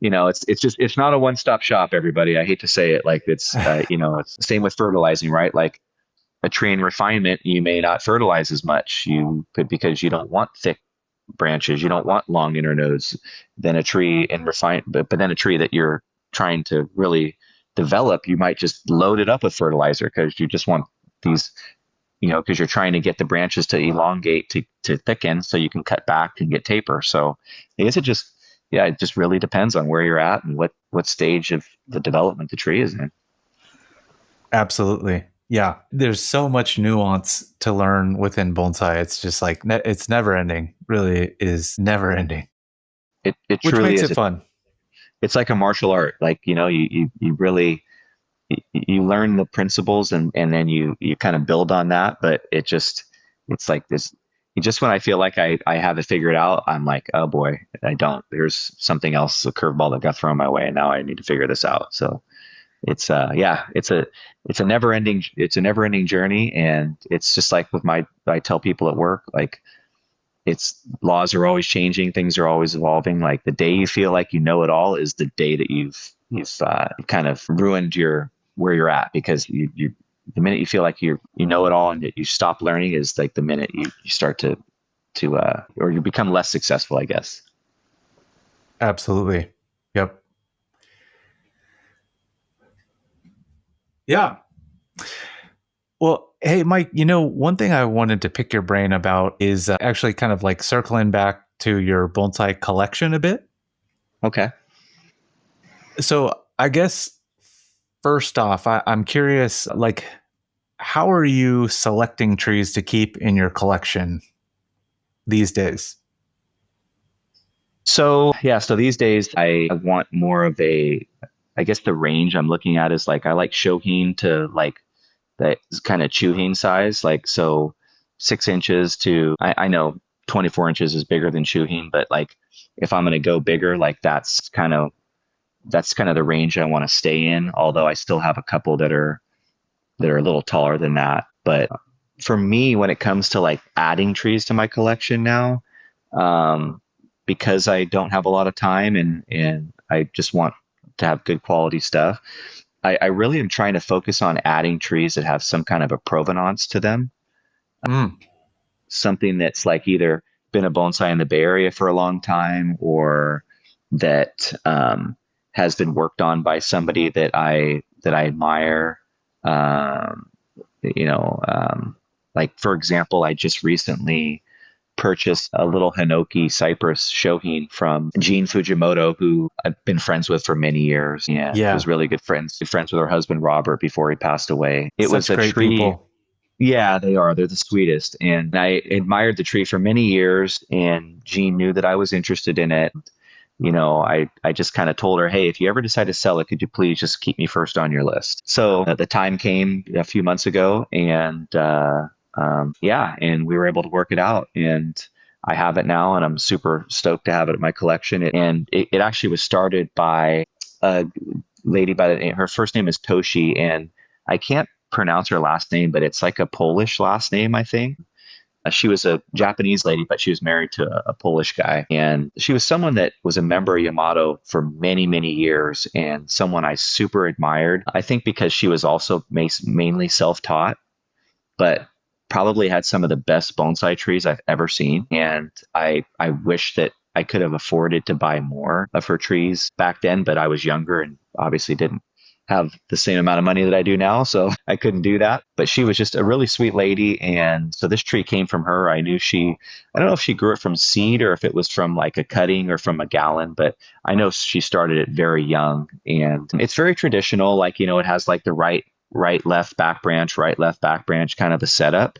Speaker 4: it's not a one-stop shop, everybody. I hate to say it, like it's it's the same with fertilizing, right? Like a tree in refinement, you may not fertilize as much. Because you don't want thick branches, you don't want long internodes. Than a tree in but then a tree that you're trying to really develop, you might just load it up with fertilizer because you just want these, because you're trying to get the branches to elongate, to thicken, so you can cut back and get taper. So I guess it just really depends on where you're at and what stage of the development the tree is in.
Speaker 6: Absolutely. Yeah. There's so much nuance to learn within bonsai. It's just like, it's never ending. Really is never ending.
Speaker 4: It
Speaker 6: Which
Speaker 4: truly
Speaker 6: makes
Speaker 4: is.
Speaker 6: it fun.
Speaker 4: It's like a martial art. Like, you really, you learn the principles and then you kind of build on that. But it's like this, just when I feel like I have it figured out, I'm like, oh boy, I don't. There's something else, a curveball that got thrown my way, and now I need to figure this out. So it's a never ending journey. And it's just like I tell people at work, like, laws are always changing, things are always evolving. Like the day you feel like you know it all is the day that you've kind of ruined where you're at, because the minute you feel like you know it all and that you stop learning is like the minute you start to or you become less successful, I guess.
Speaker 6: Absolutely. Yep. Yeah. Well, hey, Mike, one thing I wanted to pick your brain about is actually kind of like circling back to your bonsai collection a bit.
Speaker 4: Okay.
Speaker 6: So I guess first off, I'm curious, like, how are you selecting trees to keep in your collection these days?
Speaker 4: So these days I want more of I guess the range I'm looking at is like, I like shohin to like that kind of chuhin size, like, so 6 inches to, I know 24 inches is bigger than chuhin, but like if I'm going to go bigger, like that's kind of the range I want to stay in. Although I still have a couple that are a little taller than that. But for me, when it comes to like adding trees to my collection now, because I don't have a lot of time and I just want to have good quality stuff, I really am trying to focus on adding trees that have some kind of a provenance to them. Something that's like either been a bonsai in the Bay Area for a long time, or that has been worked on by somebody that I admire. Like, for example, I just recently purchased a little Hinoki cypress shohin from Jean Fujimoto, who I've been friends with for many years and
Speaker 6: Yeah.
Speaker 4: was really good friends with her husband, Robert, before he passed away. It was
Speaker 6: Such
Speaker 4: a
Speaker 6: great
Speaker 4: tree.
Speaker 6: people.
Speaker 4: Yeah, they are. They're the sweetest. And I admired the tree for many years, and Jean knew that I was interested in it. I just kind of told her, hey, if you ever decide to sell it, could you please just keep me first on your list? So the time came a few months ago, and and we were able to work it out. And I have it now, and I'm super stoked to have it in my collection. And it actually was started by a lady by the name, her first name is Toshi, and I can't pronounce her last name, but it's like a Polish last name, I think. She was a Japanese lady, but she was married to a Polish guy. And she was someone that was a member of Yamato for many, many years and someone I super admired. I think because she was also mainly self-taught, but probably had some of the best bonsai trees I've ever seen. And I wish that I could have afforded to buy more of her trees back then, but I was younger and obviously didn't have the same amount of money that I do now, so I couldn't do that. But she was just a really sweet lady, and so this tree came from her. I don't know if she grew it from seed or if it was from like a cutting or from a gallon, but I know she started it very young, and it's very traditional. Like, it has like the right, left, back branch kind of a setup.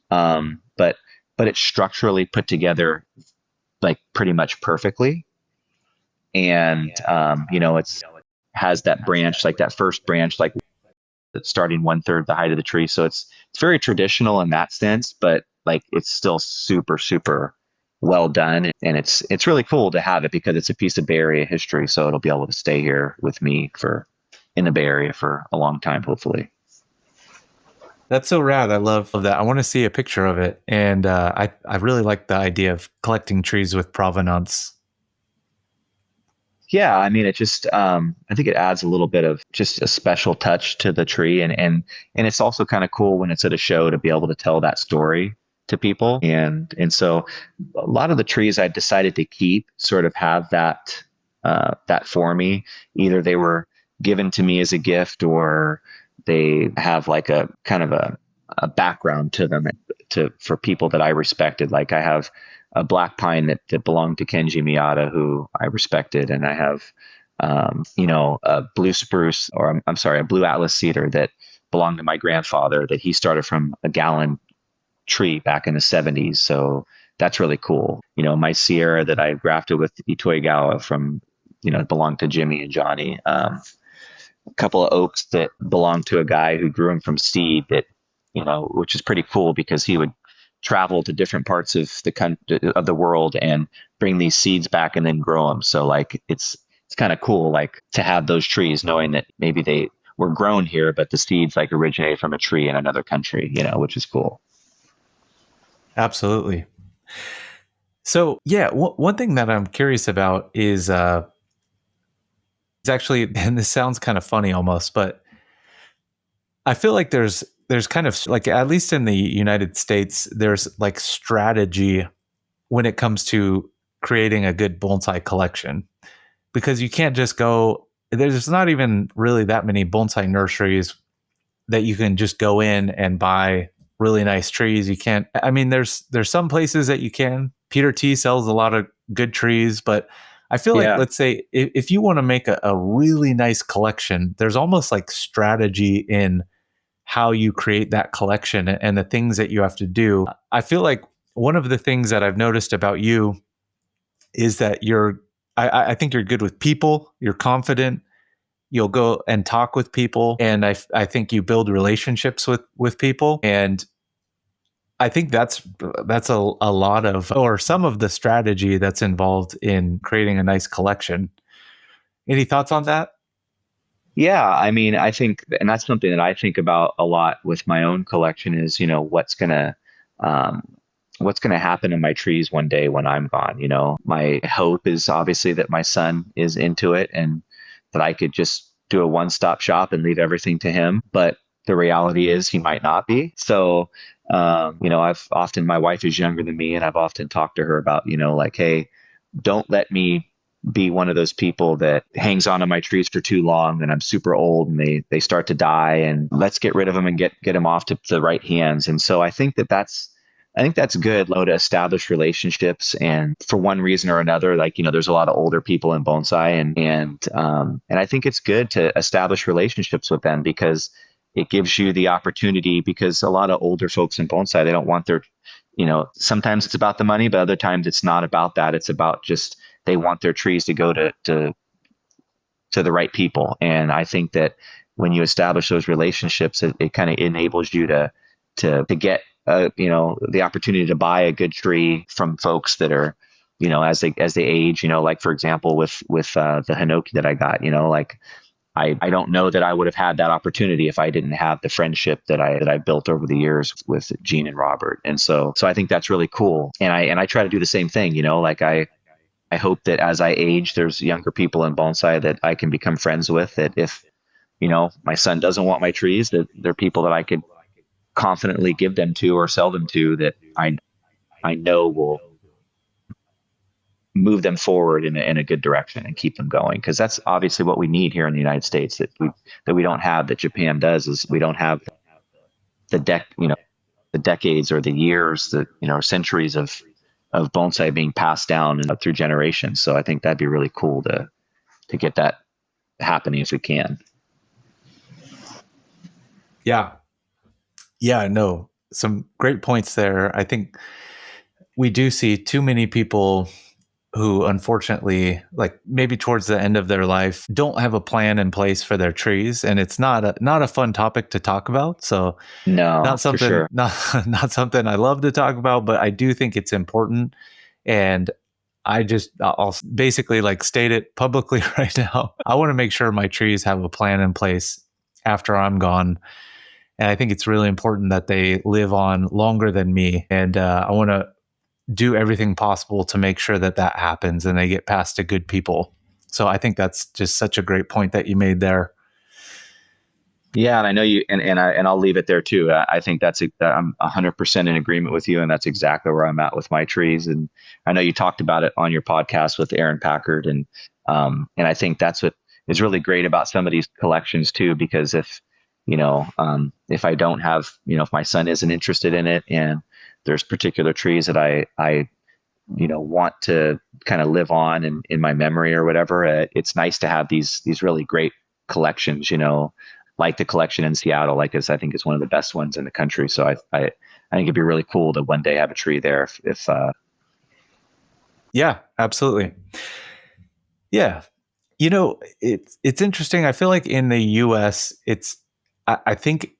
Speaker 4: But it's structurally put together like pretty much perfectly. And, it's has that branch, like that first branch, like that's starting 1/3 the height of the tree. So it's very traditional in that sense, but like it's still super, super well done. And it's really cool to have it because it's a piece of Bay Area history. So it'll be able to stay here with me in the Bay Area for a long time, hopefully.
Speaker 6: That's so rad. I love that. I want to see a picture of it. And I really like the idea of collecting trees with provenance.
Speaker 4: Yeah, I mean, it just I think it adds a little bit of just a special touch to the tree, and it's also kind of cool when it's at a show to be able to tell that story to people, and so a lot of the trees I decided to keep sort of have that for me. Either they were given to me as a gift, or they have like a kind of a background to them for people that I respected. Like I have a black pine that belonged to Kenji Miyata, who I respected. And I have, a blue spruce, or I'm sorry, a blue atlas cedar that belonged to my grandfather that he started from a gallon tree back in the 70s. So that's really cool. My Sierra that I grafted with Itoigawa from, belonged to Jimmy and Johnny. A couple of oaks that belonged to a guy who grew them from seed that, which is pretty cool because he would travel to different parts of the world and bring these seeds back and then grow them. So like it's kind of cool, like to have those trees, knowing that maybe they were grown here, but the seeds like originated from a tree in another country, which is cool.
Speaker 6: Absolutely. So yeah, one thing that I'm curious about is actually, and this sounds kind of funny almost, but I feel like there's kind of like, at least in the United States, there's like strategy when it comes to creating a good bonsai collection, because you can't just go, there's not even really that many bonsai nurseries that you can just go in and buy really nice trees. You can't, I mean, there's some places that you can. Peter T sells a lot of good trees, but I feel like, let's say if you want to make a really nice collection, there's almost like strategy in how you create that collection and the things that you have to do. I feel like one of the things that I've noticed about you is that I think you're good with people, you're confident, you'll go and talk with people. And I think you build relationships with people. And I think that's a lot of, or some of the strategy that's involved in creating a nice collection. Any thoughts on that?
Speaker 4: Yeah, I mean, I think, and that's something that I think about a lot with my own collection is, what's gonna happen to my trees one day when I'm gone. My hope is obviously that my son is into it and that I could just do a one-stop shop and leave everything to him. But the reality is he might not be. So, my wife is younger than me, and I've often talked to her about, like, hey, don't let me be one of those people that hangs on to my trees for too long and I'm super old and they start to die, and let's get rid of them and get them off to the right hands. And so I think that's I think that's good, low to establish relationships. And for one reason or another, like, there's a lot of older people in bonsai and I think it's good to establish relationships with them because it gives you the opportunity because a lot of older folks in bonsai, they don't want their, sometimes it's about the money, but other times it's not about that. It's about just, they want their trees to go to the right people. And I think that when you establish those relationships, it kind of enables you to get the opportunity to buy a good tree from folks that are, as they age, like for example, with the Hinoki that I got, like I don't know that I would have had that opportunity if I didn't have the friendship that I built over the years with Gene and Robert. And so I think that's really cool. And I try to do the same thing, like I hope that as I age, there's younger people in bonsai that I can become friends with, that if, my son doesn't want my trees, that they're people that I could confidently give them to or sell them to that I know will move them forward in a good direction and keep them going. Because that's obviously what we need here in the United States that we don't have, that Japan does, is we don't have the decades or the years, centuries of bonsai being passed down and through generations. So I think that'd be really cool to get that happening if we can.
Speaker 6: Yeah, no, some great points there. I think we do see too many people who unfortunately, like maybe towards the end of their life, don't have a plan in place for their trees, and it's not a fun topic to talk about. So
Speaker 4: no,
Speaker 6: not something,
Speaker 4: for sure.
Speaker 6: not something I love to talk about, but I do think it's important. And I'll basically like state it publicly right now. I want to make sure my trees have a plan in place after I'm gone. And I think it's really important that they live on longer than me. And I want to do everything possible to make sure that happens and they get passed to good people. So I think that's just such a great point that you made there.
Speaker 4: Yeah, and I know you, and I'll leave it there too. I think I'm 100% in agreement with you, and that's exactly where I'm at with my trees. And I know you talked about it on your podcast with Aaron Packard, and I think that's what is really great about some of these collections too, because if I don't have, if my son isn't interested in it, and there's particular trees that I want to kind of live on in my memory or whatever, it's nice to have these really great collections, like the collection in Seattle, I think is one of the best ones in the country. So I think it'd be really cool to one day have a tree there if
Speaker 6: Yeah, absolutely. Yeah. It's interesting. I feel like in the US, I think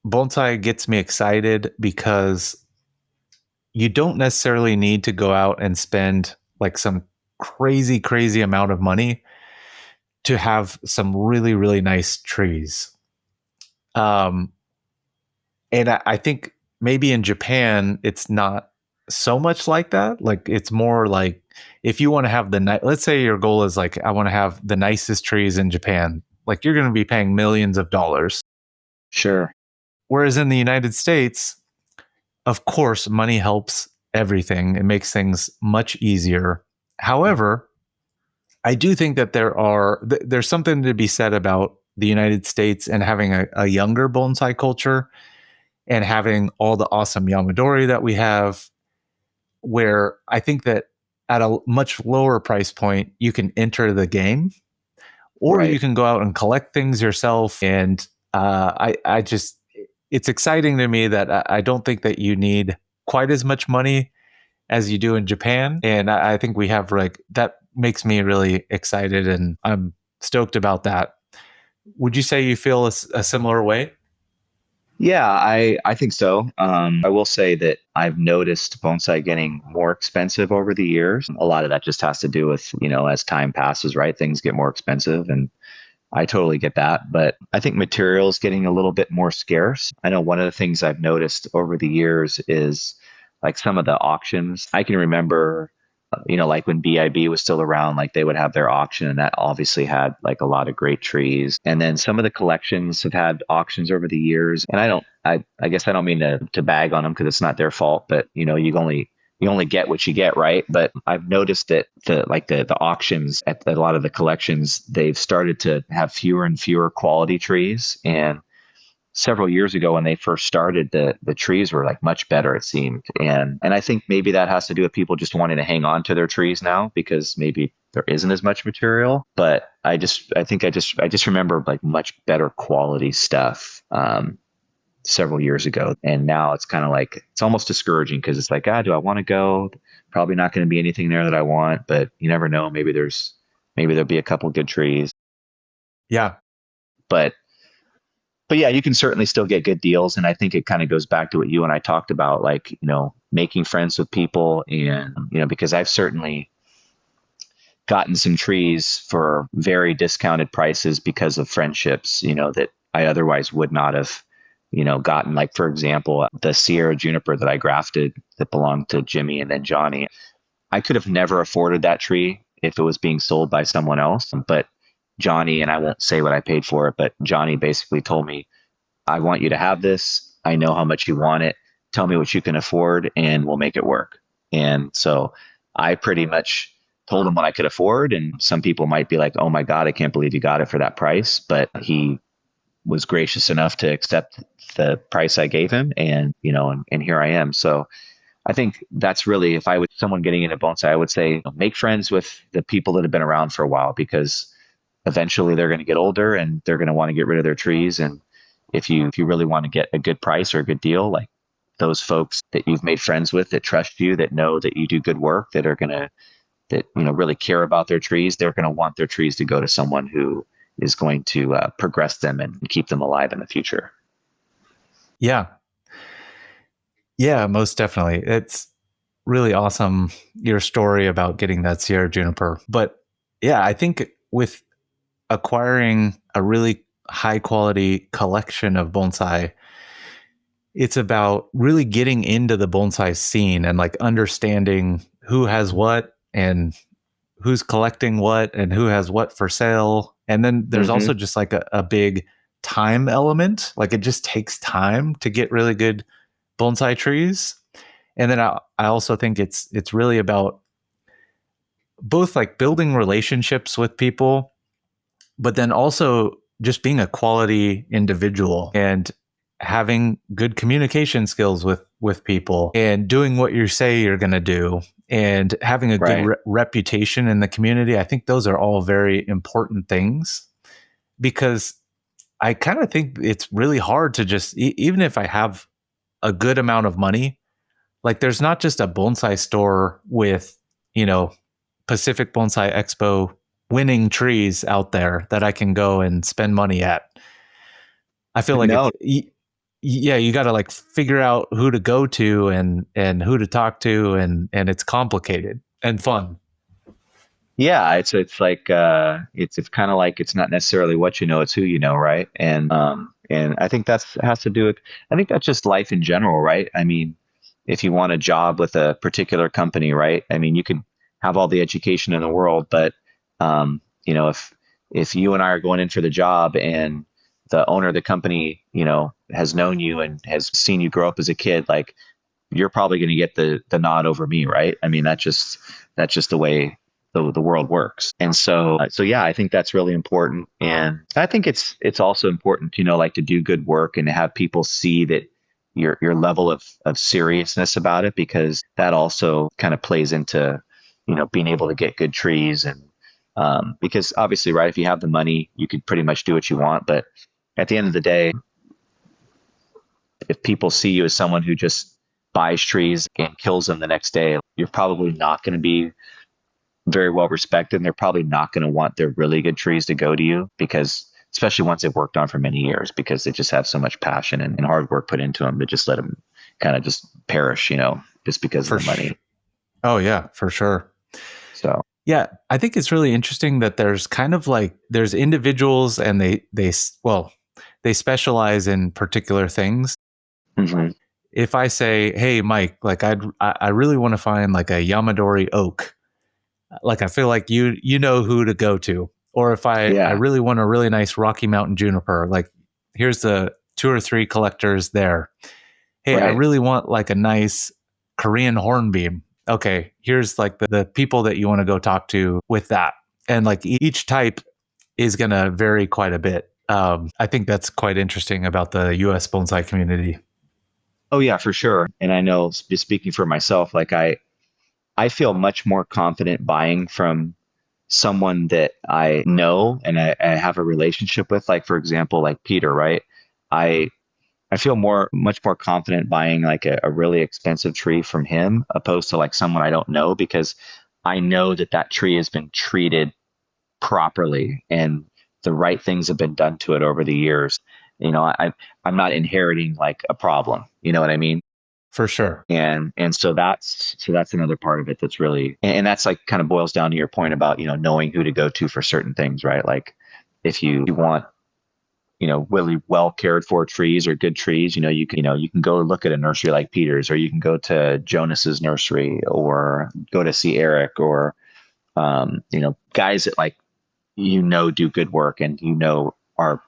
Speaker 6: bonsai gets me excited because you don't necessarily need to go out and spend like some crazy amount of money to have some really, really nice trees. And I think maybe in Japan, it's not so much like that. Like it's more like if you want to have let's say your goal is like, I want to have the nicest trees in Japan, like you're going to be paying millions of dollars.
Speaker 4: Sure.
Speaker 6: Whereas in the United States, of course, money helps everything. It makes things much easier. However, I do think that there's something to be said about the United States and having a younger bonsai culture and having all the awesome Yamadori that we have, where I think that at a much lower price point, you can enter the game, or
Speaker 4: Right.
Speaker 6: you can go out and collect things yourself. And it's exciting to me that I don't think that you need quite as much money as you do in Japan. And I think we have that makes me really excited, and I'm stoked about that. Would you say you feel a similar way?
Speaker 4: Yeah, I think so. I will say that I've noticed bonsai getting more expensive over the years. A lot of that just has to do with, as time passes, right? Things get more expensive, and I totally get that. But I think materials getting a little bit more scarce. I know one of the things I've noticed over the years is like some of the auctions. I can remember, like when BIB was still around, like they would have their auction, and that obviously had like a lot of great trees. And then some of the collections have had auctions over the years. And I guess I don't mean to bag on them because it's not their fault, but you only get what you get, right? But I've noticed that the auctions at a lot of the collections, they've started to have fewer and fewer quality trees. And several years ago when they first started, the trees were like much better, it seemed. And I think maybe that has to do with people just wanting to hang on to their trees now because maybe there isn't as much material. But I just remember like much better quality stuff several years ago. And now it's kind of like, it's almost discouraging because it's like, do I want to go? Probably not going to be anything there that I want, but you never know. Maybe there'll be a couple good trees.
Speaker 6: Yeah.
Speaker 4: But yeah, you can certainly still get good deals. And I think it kind of goes back to what you and I talked about, like, making friends with people. And, because I've certainly gotten some trees for very discounted prices because of friendships, that I otherwise would not have, gotten. Like, for example, the Sierra juniper that I grafted that belonged to Jimmy and then Johnny, I could have never afforded that tree if it was being sold by someone else. But Johnny, and I won't say what I paid for it, but Johnny basically told me, I want you to have this. I know how much you want it. Tell me what you can afford and we'll make it work. And so I pretty much told him what I could afford. And some people might be like, oh my God, I can't believe you got it for that price. But he was gracious enough to accept the price I gave him. And, and here I am. So I think that's really, if I was someone getting into bonsai, I would say make friends with the people that have been around for a while, because eventually they're going to get older and they're going to want to get rid of their trees. And if you really want to get a good price or a good deal, like those folks that you've made friends with, that trust you, that know that you do good work, that really care about their trees, they're going to want their trees to go to someone who is going to progress them and keep them alive in the future.
Speaker 6: Yeah. Yeah, most definitely. It's really awesome, your story about getting that Sierra juniper. But yeah, I think with acquiring a really high quality collection of bonsai, it's about really getting into the bonsai scene and like understanding who has what and who's collecting what and who has what for sale. And then there's also just like a big time element. Like, it just takes time to get really good bonsai trees. And then I also think it's really about both like building relationships with people, but then also just being a quality individual and having good communication skills with people and doing what you say you're going to do and having a good reputation in the community. I think those are all very important things, because I kind of think it's really hard to just, even if I have a good amount of money, like there's not just a bonsai store with, Pacific Bonsai Expo winning trees out there that I can go and spend money at. I feel like you got to like figure out who to go to and who to talk to, and it's complicated and fun.
Speaker 4: Yeah, it's like it's kind of like, it's not necessarily what you know, it's who you know, right? And I think that's just life in general, right? I mean, if you want a job with a particular company, right? I mean, you can have all the education in the world, but if you and I are going in for the job and the owner of the company, has known you and has seen you grow up as a kid, like, you're probably going to get the nod over me, right? I mean, that's just the way the world works. And so yeah, I think that's really important. And I think it's also important, like to do good work and to have people see that your level of seriousness about it, because that also kind of plays into, being able to get good trees. And because obviously, right, if you have the money, you could pretty much do what you want. But at the end of the day, if people see you as someone who just buys trees and kills them the next day, you're probably not going to be very well respected. And they're probably not going to want their really good trees to go to you, because especially once they've worked on for many years, because they just have so much passion and hard work put into them, to just let them kind of just perish, just because of the money.
Speaker 6: Oh yeah, for sure.
Speaker 4: So
Speaker 6: yeah, I think it's really interesting that there's kind of like, there's individuals and they specialize in particular things.
Speaker 4: Mm-hmm.
Speaker 6: If I say, hey, Mike, like I really want to find like a Yamadori oak, like I feel like you know who to go to. Or if I really want a really nice Rocky Mountain juniper, like here's the 2 or 3 collectors there. Hey, I really want like a nice Korean hornbeam. Okay, here's like the people that you want to go talk to with that. And like each type is going to vary quite a bit. I think that's quite interesting about the U.S. bonsai community.
Speaker 4: Oh yeah, for sure. And I know, just speaking for myself, like I feel much more confident buying from someone that I know and I have a relationship with. Like for example, like Peter, right? I I feel much more confident buying like a really expensive tree from him opposed to like someone I don't know, because I know that that tree has been treated properly and the right things have been done to it over the years. I'm not inheriting like a problem. You know what I mean?
Speaker 6: For sure.
Speaker 4: And so that's another part of it that's really, and that's like kind of boils down to your point about, knowing who to go to for certain things, right? Like if you want, really well cared for trees or good trees, you can go look at a nursery like Peter's, or you can go to Jonas's nursery, or go to see Eric, or guys that like do good work and are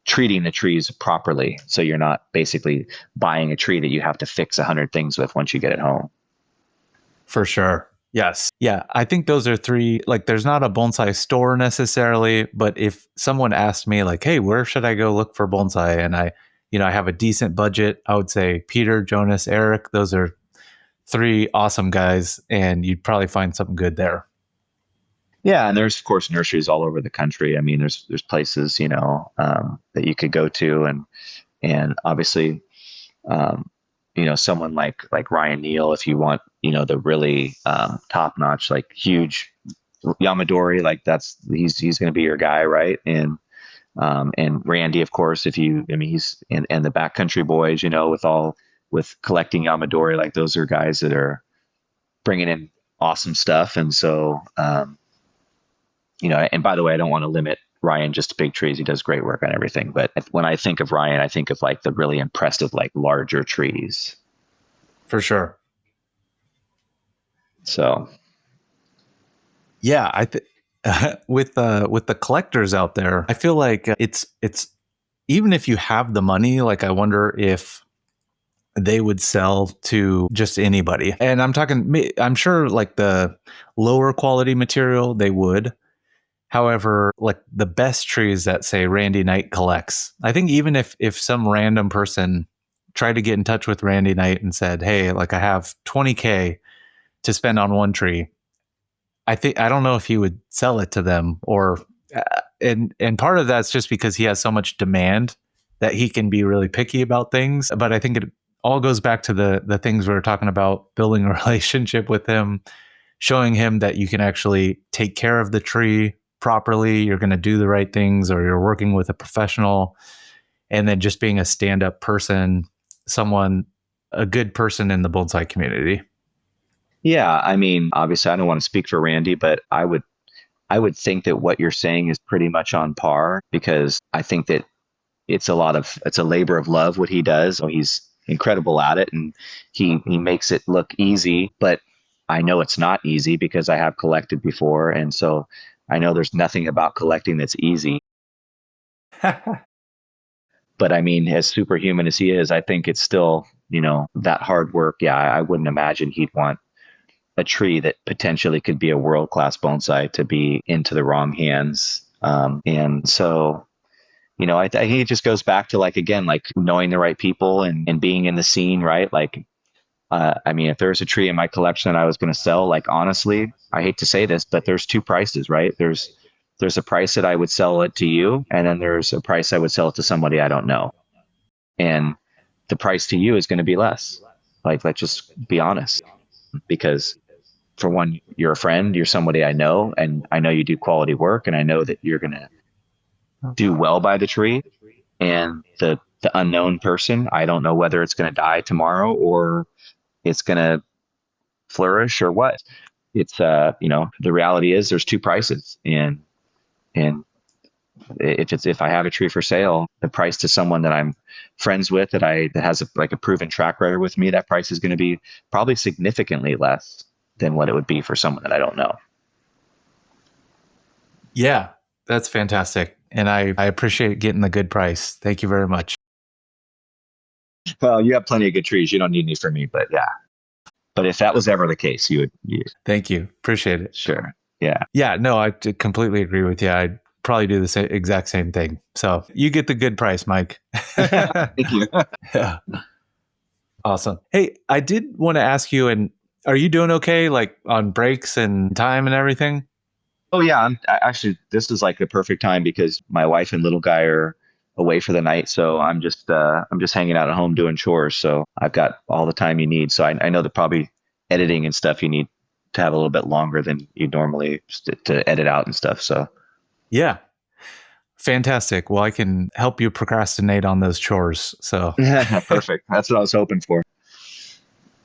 Speaker 4: treating the trees properly, so you're not basically buying a tree that you have to fix 100 things with once you get it home.
Speaker 6: For sure. Yes. Yeah. I think those are three, like there's not a bonsai store necessarily, but if someone asked me like, hey, where should I go look for bonsai? And I have a decent budget, I would say Peter, Jonas, Eric, those are three awesome guys, and you'd probably find something good there.
Speaker 4: Yeah, and there's of course nurseries all over the country. I mean, there's places that you could go to, and obviously, someone like Ryan Neal, if you want the really top notch, like huge Yamadori, like he's going to be your guy, right? And Randy, of course, he's and the Backcountry Boys, with collecting Yamadori, like those are guys that are bringing in awesome stuff, and so. And by the way, I don't want to limit Ryan just to big trees. He does great work on everything. But when I think of Ryan, I think of like the really impressive, like larger trees.
Speaker 6: For sure.
Speaker 4: So.
Speaker 6: Yeah, with the collectors out there, I feel like it's even if you have the money, like I wonder if they would sell to just anybody. And I'm sure like the lower quality material they would. However, like the best trees that say Randy Knight collects, I think even if some random person tried to get in touch with Randy Knight and said, hey, like I have $20K to spend on one tree, I don't know if he would sell it to them, or and part of that's just because he has so much demand that he can be really picky about things. But I think it all goes back to the things we were talking about, building a relationship with him, showing him that you can actually take care of the tree properly, you're going to do the right things, or you're working with a professional, and then just being a stand-up person, a good person in the bonsai community.
Speaker 4: Yeah, I mean, obviously I don't want to speak for Randy, but I would think that what you're saying is pretty much on par, because I think that it's a labor of love what he does. So he's incredible at it, and he makes it look easy, but I know it's not easy because I have collected before, and so I know there's nothing about collecting that's easy. But I mean, as superhuman as he is, I think it's still, that hard work. Yeah, I wouldn't imagine he'd want a tree that potentially could be a world-class bonsai to be into the wrong hands. And so, I think it just goes back to like, again, like knowing the right people and being in the scene, right? Like, I mean, if there's a tree in my collection that I was going to sell, like, honestly, I hate to say this, but there's two prices, right? There's a price that I would sell it to you, and then there's a price I would sell it to somebody I don't know. And the price to you is going to be less. Like, let's just be honest, because for one, you're a friend, you're somebody I know, and I know you do quality work, and I know that you're going to do well by the tree. And the unknown person, I don't know whether it's going to die tomorrow or it's going to flourish or what. It's the reality is there's two prices, and if I have a tree for sale, the price to someone that I'm friends with, that has a proven track record with me, that price is going to be probably significantly less than what it would be for someone that I don't know.
Speaker 6: Yeah, that's fantastic. And I appreciate getting the good price. Thank you very much.
Speaker 4: Well, you have plenty of good trees. You don't need any from me, but yeah. But if that was ever the case, you would.
Speaker 6: Thank you. Appreciate it.
Speaker 4: Sure. Yeah.
Speaker 6: Yeah. No, I completely agree with you. probably do the exact same thing. So you get the good price, Mike.
Speaker 4: Thank you.
Speaker 6: Yeah. Awesome. Hey, I did want to ask you, and are you doing okay, like on breaks and time and everything?
Speaker 4: Oh yeah, actually this is like the perfect time because my wife and little guy are away for the night, so I'm just hanging out at home doing chores. So I've got all the time you need. So I know that probably editing and stuff you need to have a little bit longer than you normally to edit out and stuff. So
Speaker 6: Yeah. Fantastic. Well, I can help you procrastinate on those chores. So
Speaker 4: perfect. That's what I was hoping for.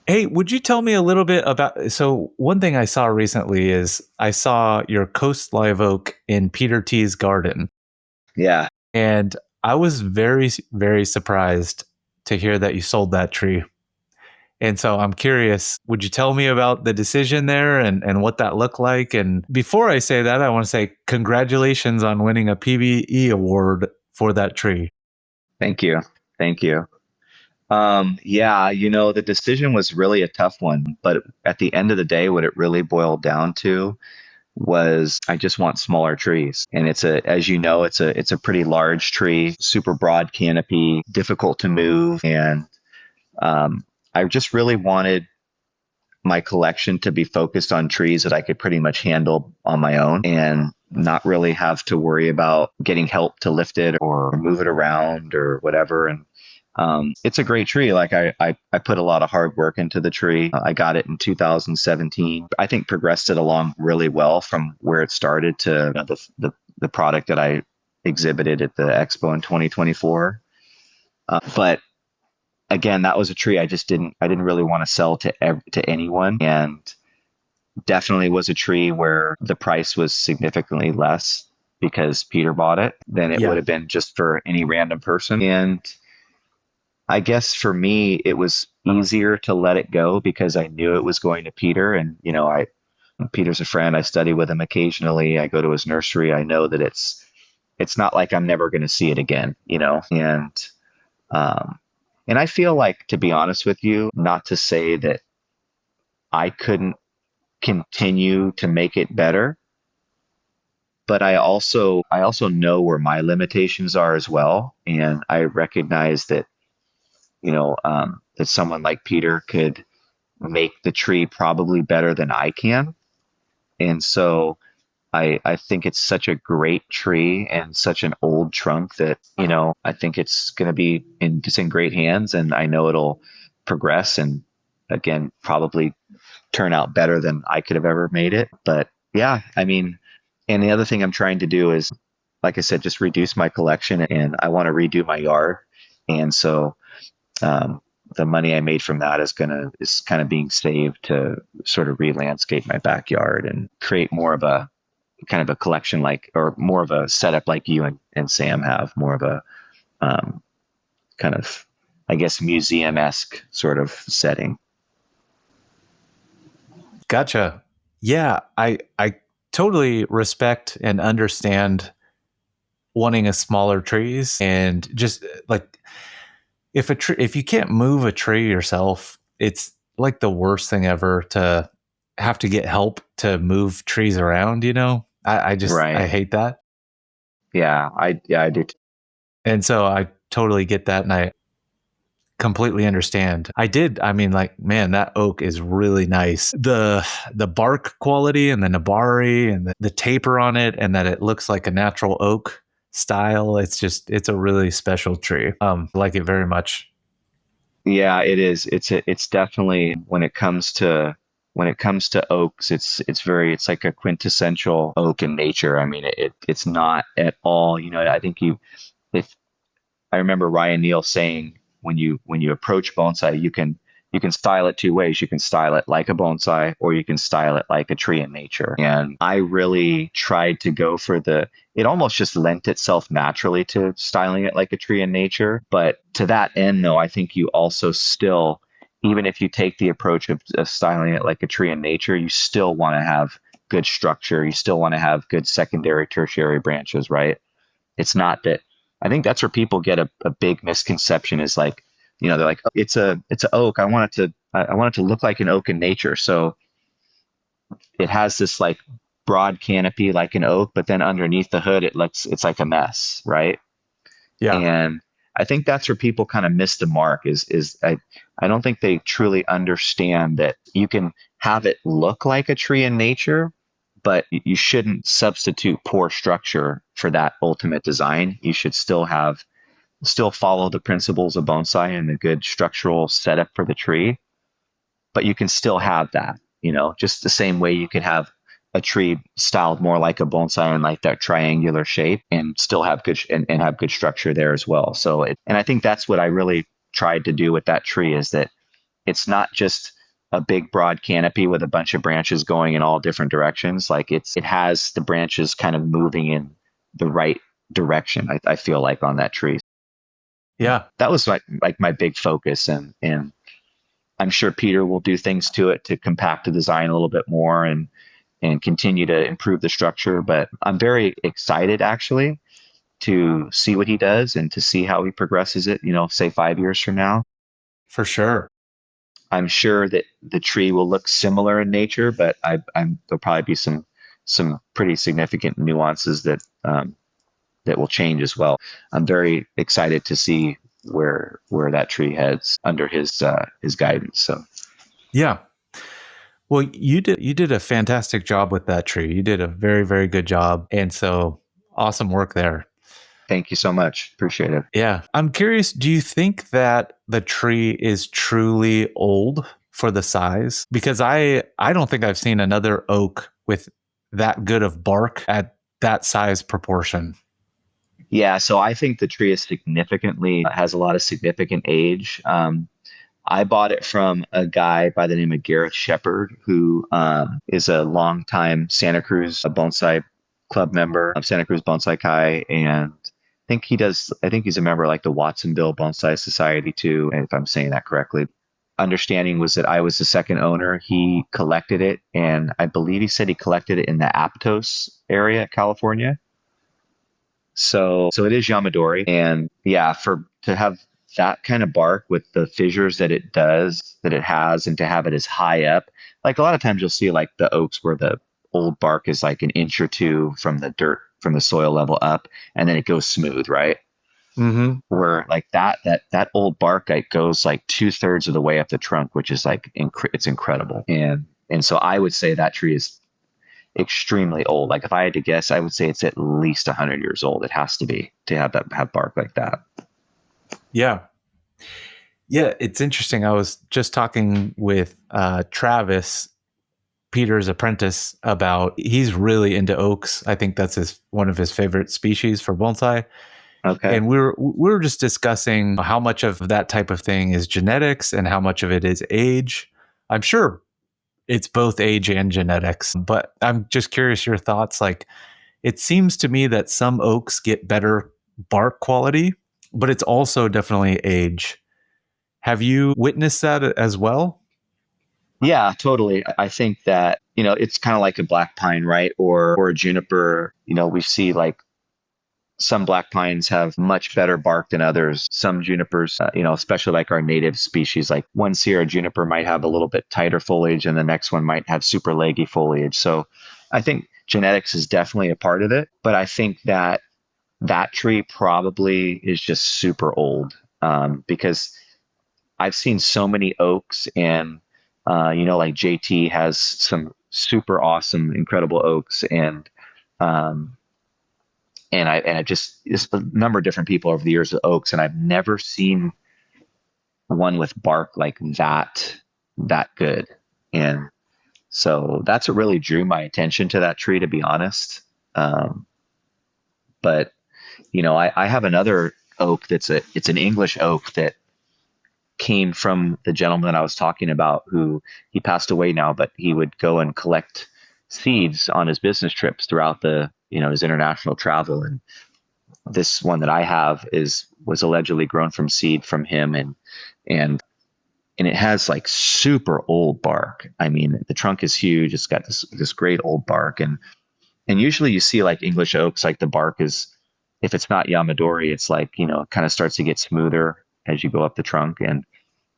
Speaker 6: hey, would you tell me a little bit about? So, one thing I saw recently is I saw your Coast Live Oak in Peter T's garden.
Speaker 4: Yeah.
Speaker 6: And I was very, very surprised to hear that you sold that tree. And so I'm curious, would you tell me about the decision there and what that looked like? And before I say that, I want to say congratulations on winning a PBE award for that tree.
Speaker 4: Thank you. Thank you. Yeah, the decision was really a tough one, but at the end of the day, what it really boiled down to was I just want smaller trees. And as you know, it's a pretty large tree, super broad canopy, difficult to move. And I just really wanted my collection to be focused on trees that I could pretty much handle on my own and not really have to worry about getting help to lift it or move it around or whatever. And it's a great tree. Like I put a lot of hard work into the tree. I got it in 2017. I think progressed it along really well from where it started to the product that I exhibited at the expo in 2024. But again, that was a tree I didn't really want to sell to anyone, and definitely was a tree where the price was significantly less because Peter bought it than it would have been just for any random person. And I guess for me, it was easier to let it go because I knew it was going to Peter. And, Peter's a friend. I study with him occasionally. I go to his nursery. I know that it's not like I'm never going to see it again, and I feel like, to be honest with you, not to say that I couldn't continue to make it better, but I also know where my limitations are as well. And I recognize that that someone like Peter could make the tree probably better than I can. And so I think it's such a great tree and such an old trunk that, I think it's going to be in great hands, and I know it'll progress and again, probably turn out better than I could have ever made it. But yeah, I mean, and the other thing I'm trying to do is, like I said, just reduce my collection, and I want to redo my yard. And so, the money I made from that is kind of being saved to sort of re-landscape my backyard and create more of a kind of a collection or more of a setup like you and Sam have, more of a kind of, I guess, museum-esque sort of setting.
Speaker 6: Gotcha. Yeah, I totally respect and understand wanting a smaller trees, and just like if you can't move a tree yourself, it's like the worst thing ever to have to get help to move trees around, I just,
Speaker 4: Right.
Speaker 6: I hate that.
Speaker 4: Yeah, I do.
Speaker 6: And so I totally get that. And I completely understand. I mean, like, man, that oak is really nice. The bark quality and the nabari and the taper on it, and that it looks like a natural oak style. It's a really special tree. I like it very much.
Speaker 4: Yeah, it is. It's definitely, when it comes to oaks, it's like a quintessential oak in nature. I mean, it's not at all, I think if I remember Ryan Neal saying, when you approach bonsai, you can style it two ways. You can style it like a bonsai, or you can style it like a tree in nature. And I really tried to go for it almost just lent itself naturally to styling it like a tree in nature. But to that end, though, I think you also still, even if you take the approach of styling it like a tree in nature, you still want to have good structure. You still want to have good secondary, tertiary branches, right? It's not that, I think that's where people get a big misconception, is like, they're like, oh, it's an oak. I want it to look like an oak in nature. So it has this like broad canopy like an oak, but then underneath the hood, it's like a mess, right?
Speaker 6: Yeah.
Speaker 4: And I think that's where people kind of miss the mark is I don't think they truly understand that you can have it look like a tree in nature, but you shouldn't substitute poor structure for that ultimate design. You should still follow the principles of bonsai and the good structural setup for the tree, but you can still have that, just the same way you could have a tree styled more like a bonsai and like that triangular shape and still have good and have good structure there as well. And I think that's what I really tried to do with that tree is that it's not just a big broad canopy with a bunch of branches going in all different directions. Like it has the branches kind of moving in the right direction. I feel like on that tree.
Speaker 6: Yeah.
Speaker 4: That was like my big focus, and I'm sure Peter will do things to it to compact the design a little bit more and continue to improve the structure. But I'm very excited actually to see what he does and to see how he progresses it, say 5 years from now.
Speaker 6: For sure.
Speaker 4: I'm sure that the tree will look similar in nature, but there'll probably be some pretty significant nuances that will change as well. I'm very excited to see where that tree heads under his guidance. So,
Speaker 6: yeah. Well, you did a fantastic job with that tree. You did a very, very good job, and so awesome work there.
Speaker 4: Thank you so much. Appreciate it.
Speaker 6: Yeah. I'm curious, do you think that the tree is truly old for the size? Because I don't think I've seen another oak with that good of bark at that size proportion.
Speaker 4: Yeah, so I think the tree has a lot of significant age. I bought it from a guy by the name of Gareth Shepard, who is a longtime Santa Cruz Bonsai Club member of Santa Cruz Bonsai Kai, and I think he's a member of like the Watsonville Bonsai Society too, if I'm saying that correctly. Understanding was that I was the second owner. He collected it, and I believe he said he collected it in the Aptos area, California. So it is Yamadori, and yeah, to have that kind of bark with the fissures that it has, and to have it as high up, like a lot of times you'll see like the oaks where the old bark is like an inch or two from the soil level up, and then it goes smooth, right?
Speaker 6: Mm-hmm.
Speaker 4: Where like that old bark like goes like 2/3 of the way up the trunk, which is like it's incredible, and so I would say that tree is extremely old. Like if I had to guess, I would say it's at least 100 years old. It has to be to have bark like that.
Speaker 6: Yeah. Yeah. It's interesting. I was just talking with Travis, Peter's apprentice, about he's really into oaks. I think that's one of his favorite species for bonsai.
Speaker 4: Okay.
Speaker 6: And we were just discussing how much of that type of thing is genetics and how much of it is age. I'm sure it's both age and genetics, but I'm just curious your thoughts. Like, it seems to me that some oaks get better bark quality, but it's also definitely age. Have you witnessed that as well?
Speaker 4: Yeah, totally. I think that, it's kind of like a black pine, right? Or a juniper. We see like some black pines have much better bark than others. Some junipers, especially like our native species, like one Sierra juniper might have a little bit tighter foliage and the next one might have super leggy foliage. So I think genetics is definitely a part of it, but I think that tree probably is just super old, because I've seen so many oaks, and like JT has some super awesome, incredible oaks, and I just a number of different people over the years with oaks, and I've never seen one with bark like that good. And so that's what really drew my attention to that tree, to be honest. But I have another oak it's an English oak that came from the gentleman I was talking about, who he passed away now, but he would go and collect seeds on his business trips throughout his international travel. And this one that I have was allegedly grown from seed from him, and it has like super old bark. I mean, the trunk is huge. It's got this great old bark, and usually you see like English oaks, like the bark is, if it's not Yamadori, it's like, it kind of starts to get smoother as you go up the trunk, and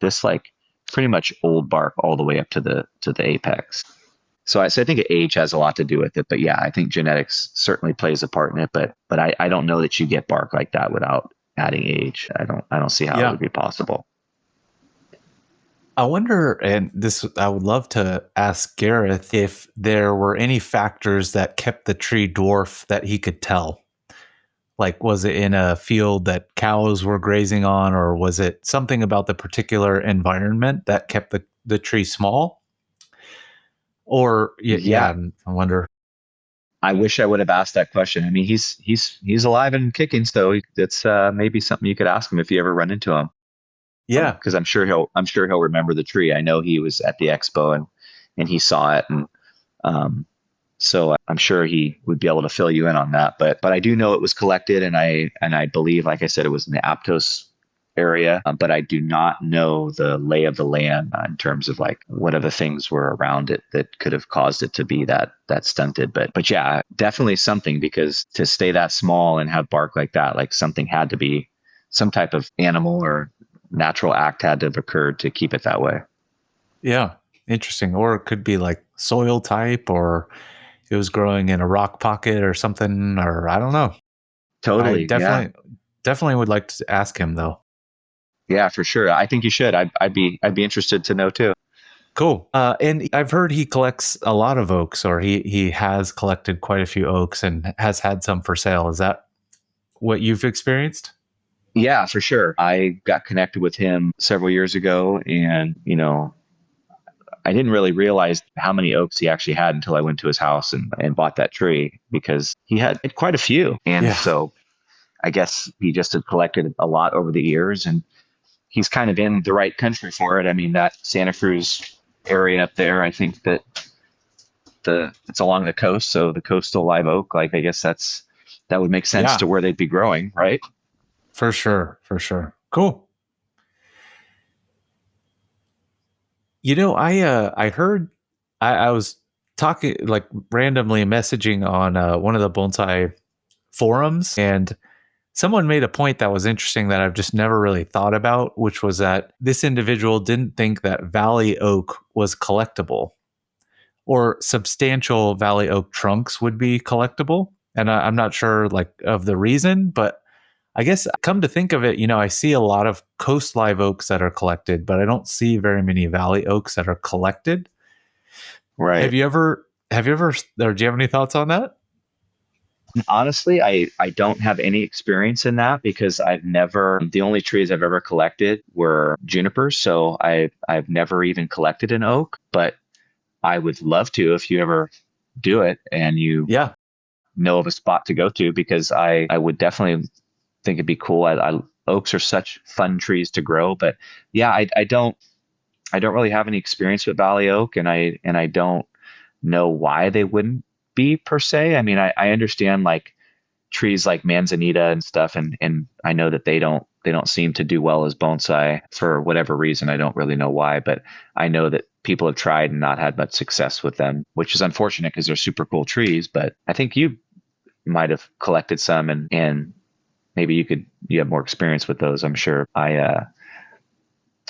Speaker 4: this like pretty much old bark all the way up to the apex. So I think age has a lot to do with it, but yeah, I think genetics certainly plays a part in it. But I don't know that you get bark like that without adding age. I don't see how it
Speaker 6: Yeah.
Speaker 4: would be possible.
Speaker 6: I wonder, and this, I would love to ask Gareth if there were any factors that kept the tree dwarf that he could tell. Like, was it in a field that cows were grazing on, or was it something about the particular environment that kept the tree small? Or,
Speaker 4: Yeah,
Speaker 6: I wonder.
Speaker 4: I wish I would have asked that question. I mean, he's alive and kicking, so it's maybe something you could ask him if you ever run into him.
Speaker 6: Yeah.
Speaker 4: Because I'm sure he'll remember the tree. I know he was at the expo and he saw it, and so I'm sure he would be able to fill you in on that. But I do know it was collected, and I believe, like I said, it was in the Aptos area. But I do not know the lay of the land in terms of like what other things were around it that could have caused it to be that stunted. But yeah, definitely something, because to stay that small and have bark like that, like something had to be, some type of animal or natural act had to have occurred to keep it that way.
Speaker 6: Yeah. Interesting. Or it could be like soil type, or it was growing in a rock pocket or something, or I don't know. I
Speaker 4: Totally. Yeah.
Speaker 6: definitely would like to ask him though.
Speaker 4: Yeah, for sure. I think you should. I'd be interested to know too.
Speaker 6: Cool. And I've heard he collects a lot of oaks, or he has collected quite a few oaks and has had some for sale. Is that what you've experienced?
Speaker 4: Yeah, for sure. I got connected with him several years ago, and I didn't really realize how many oaks he actually had until I went to his house and bought that tree, because he had quite a few. And
Speaker 6: Yeah.
Speaker 4: so I guess he just had collected a lot over the years, and he's kind of in the right country for it. I mean, that Santa Cruz area up there, I think that it's along the coast, so the coastal live oak, like I guess that would make sense
Speaker 6: Yeah.
Speaker 4: to where they'd be growing, right?
Speaker 6: For sure. For sure. Cool. I heard I was talking, like, randomly messaging on one of the bonsai forums, and someone made a point that was interesting that I've just never really thought about, which was that this individual didn't think that valley oak was collectible, or substantial valley oak trunks would be collectible. And I'm not sure, like, of the reason, but I guess, come to think of it, I see a lot of coast live oaks that are collected, but I don't see very many valley oaks that are collected.
Speaker 4: Right.
Speaker 6: Have you ever, or do you have any thoughts on that?
Speaker 4: Honestly, I don't have any experience in that, because the only trees I've ever collected were junipers. So I've never even collected an oak, but I would love to if you ever do it and you
Speaker 6: Yeah.
Speaker 4: know of a spot to go to, because I would definitely think it'd be cool. Oaks are such fun trees to grow, but yeah, I don't really have any experience with valley oak, and I don't know why they wouldn't be per se. I mean, I understand like trees like manzanita and stuff, and I know that they don't seem to do well as bonsai for whatever reason. I don't really know why, but I know that people have tried and not had much success with them, which is unfortunate because they're super cool trees. But I think you might have collected some, and maybe you have more experience with those. I'm sure. I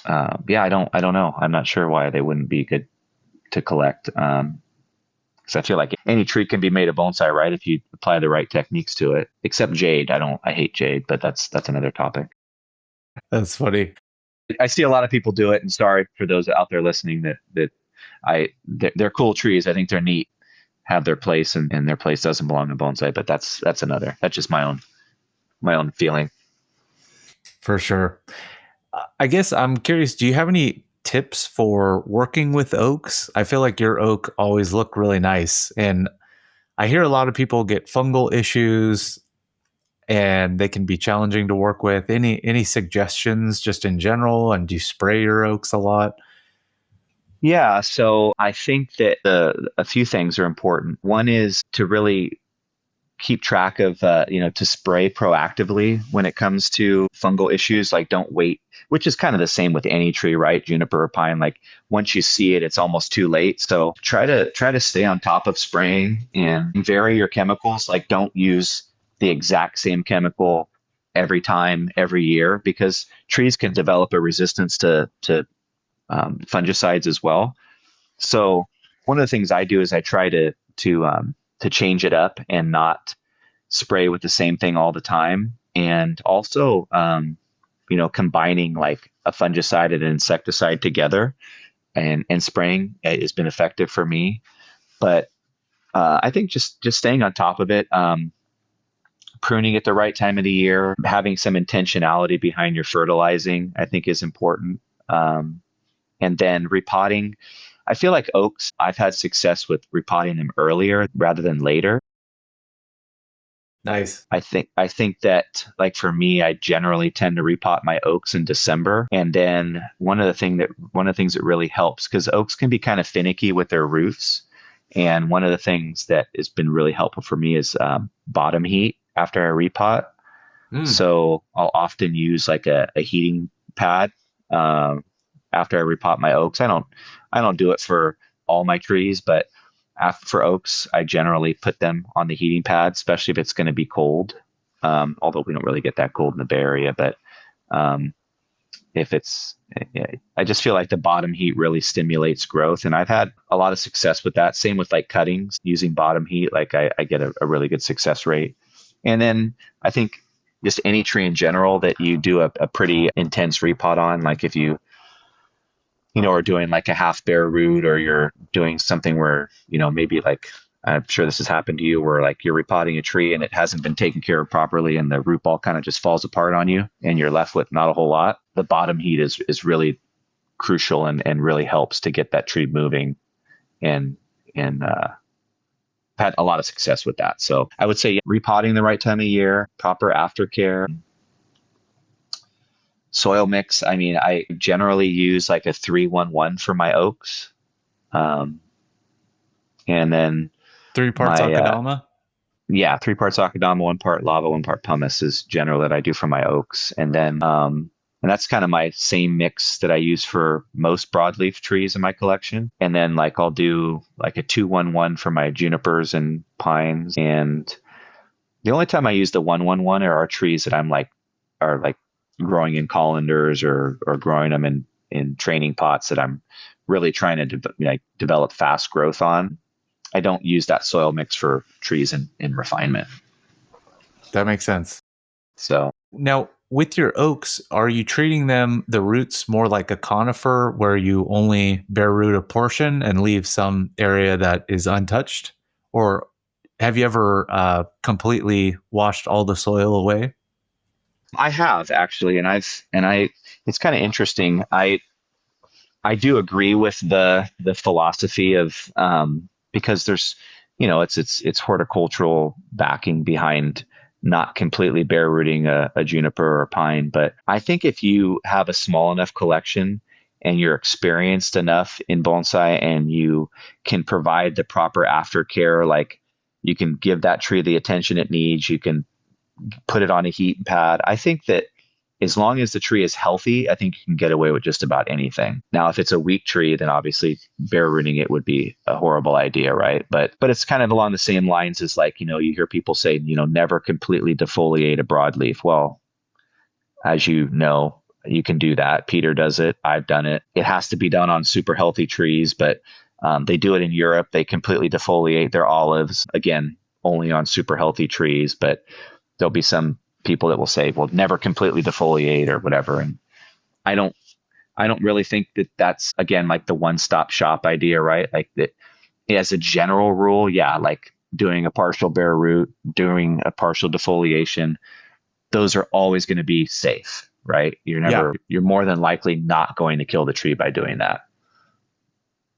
Speaker 4: don't know. I'm not sure why they wouldn't be good to collect. Because I feel like any tree can be made a bonsai, right? If you apply the right techniques to it. Except jade. I hate jade, but that's another topic.
Speaker 6: That's funny.
Speaker 4: I see a lot of people do it, and sorry for those out there listening they're cool trees. I think they're neat, have their place, and their place doesn't belong to bonsai. But that's just my own feeling.
Speaker 6: For sure. I guess I'm curious, do you have any tips for working with oaks? I feel like your oak always look really nice, and I hear a lot of people get fungal issues, and they can be challenging to work with. Any suggestions just in general? And do you spray your oaks a lot?
Speaker 4: Yeah, so I think that a few things are important. One is to really keep track of, to spray proactively when it comes to fungal issues. Like, don't wait, which is kind of the same with any tree, right? Juniper or pine. Like, once you see it, it's almost too late. So try to stay on top of spraying and vary your chemicals. Like, don't use the exact same chemical every time, every year, because trees can develop a resistance to fungicides as well. So one of the things I do is I try to change it up and not spray with the same thing all the time. And also, combining like a fungicide and an insecticide together and spraying has been effective for me. But I think just staying on top of it, pruning at the right time of the year, having some intentionality behind your fertilizing, I think is important. And then repotting. I feel like oaks, I've had success with repotting them earlier rather than later.
Speaker 6: Nice.
Speaker 4: I think that, like, for me, I generally tend to repot my oaks in December. And then one of the things that really helps, because oaks can be kind of finicky with their roots. And one of the things that has been really helpful for me is bottom heat after I repot. So I'll often use like a heating pad after I repot my oaks. I don't do it for all my trees, but for oaks, I generally put them on the heating pad, especially if it's going to be cold. Although we don't really get that cold in the Bay Area, but if it's, I just feel like the bottom heat really stimulates growth, and I've had a lot of success with that. Same with like cuttings using bottom heat, like I get a really good success rate. And then I think just any tree in general that you do a pretty intense repot on, like if you are doing like a half bare root, or you're doing something where, maybe like, I'm sure this has happened to you, where like you're repotting a tree and it hasn't been taken care of properly and the root ball kind of just falls apart on you and you're left with not a whole lot. The bottom heat is really crucial and really helps to get that tree moving, and had a lot of success with that. So I would say repotting the right time of year, proper aftercare. Soil mix, I mean, I generally use like a 3-1-1 for my oaks. And then
Speaker 6: 3 parts Akadama?
Speaker 4: 3 parts Akadama, 1 part lava, 1 part pumice is generally that I do for my oaks. And then, and that's kind of my same mix that I use for most broadleaf trees in my collection. And then like I'll do like a 2-1-1 for my junipers and pines. And the only time I use the 1-1-1 are trees that are growing in colanders or growing them in training pots that I'm really trying to develop fast growth on. I don't use that soil mix for trees in refinement.
Speaker 6: That makes sense.
Speaker 4: So
Speaker 6: now, with your oaks, are you treating the roots more like a conifer, where you only bare root a portion and leave some area that is untouched? Or have you ever completely washed all the soil away?
Speaker 4: I have actually, and it's kind of interesting. I do agree with the philosophy of, because there's, it's horticultural backing behind not completely bare rooting a juniper or a pine. But I think if you have a small enough collection and you're experienced enough in bonsai and you can provide the proper aftercare, like you can give that tree the attention it needs, you can put it on a heat pad. I think that as long as the tree is healthy, I think you can get away with just about anything. Now, if it's a weak tree, then obviously bare rooting it would be a horrible idea, right? But it's kind of along the same lines as like, you hear people say, never completely defoliate a broadleaf. Well, as you know, you can do that. Peter does it. I've done it. It has to be done on super healthy trees, but they do it in Europe. They completely defoliate their olives, again, only on super healthy trees. But there'll be some people that will say, well, never completely defoliate or whatever. And I don't really think that that's, again, like the one-stop shop idea, right? Like that as a general rule, yeah, like doing a partial bare root, doing a partial defoliation, those are always going to be safe, right? You're more than likely not going to kill the tree by doing that.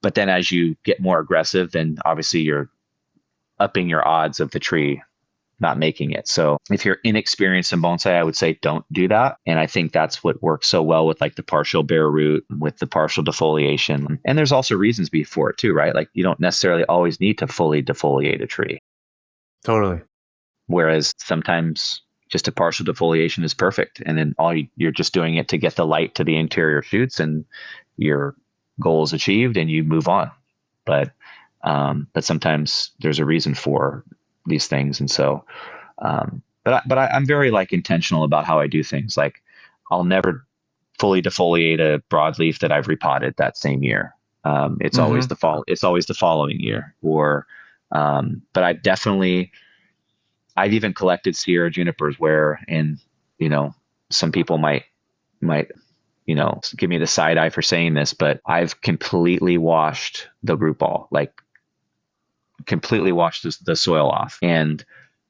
Speaker 4: But then as you get more aggressive, then obviously you're upping your odds of the tree not making it. So if you're inexperienced in bonsai, I would say don't do that. And I think that's what works so well with like the partial bare root, with the partial defoliation. And there's also reasons for it too, right? Like you don't necessarily always need to fully defoliate a tree.
Speaker 6: Totally.
Speaker 4: Whereas sometimes just a partial defoliation is perfect. And then you're just doing it to get the light to the interior shoots and your goal is achieved and you move on. But sometimes there's a reason for these things. And so, but I'm very like intentional about how I do things. Like I'll never fully defoliate a broadleaf that I've repotted that same year. It's always the fall. It's always the following year. But I've even collected Sierra junipers where, and some people might give me the side eye for saying this, but I've completely washed the root ball, like completely washed the soil off. And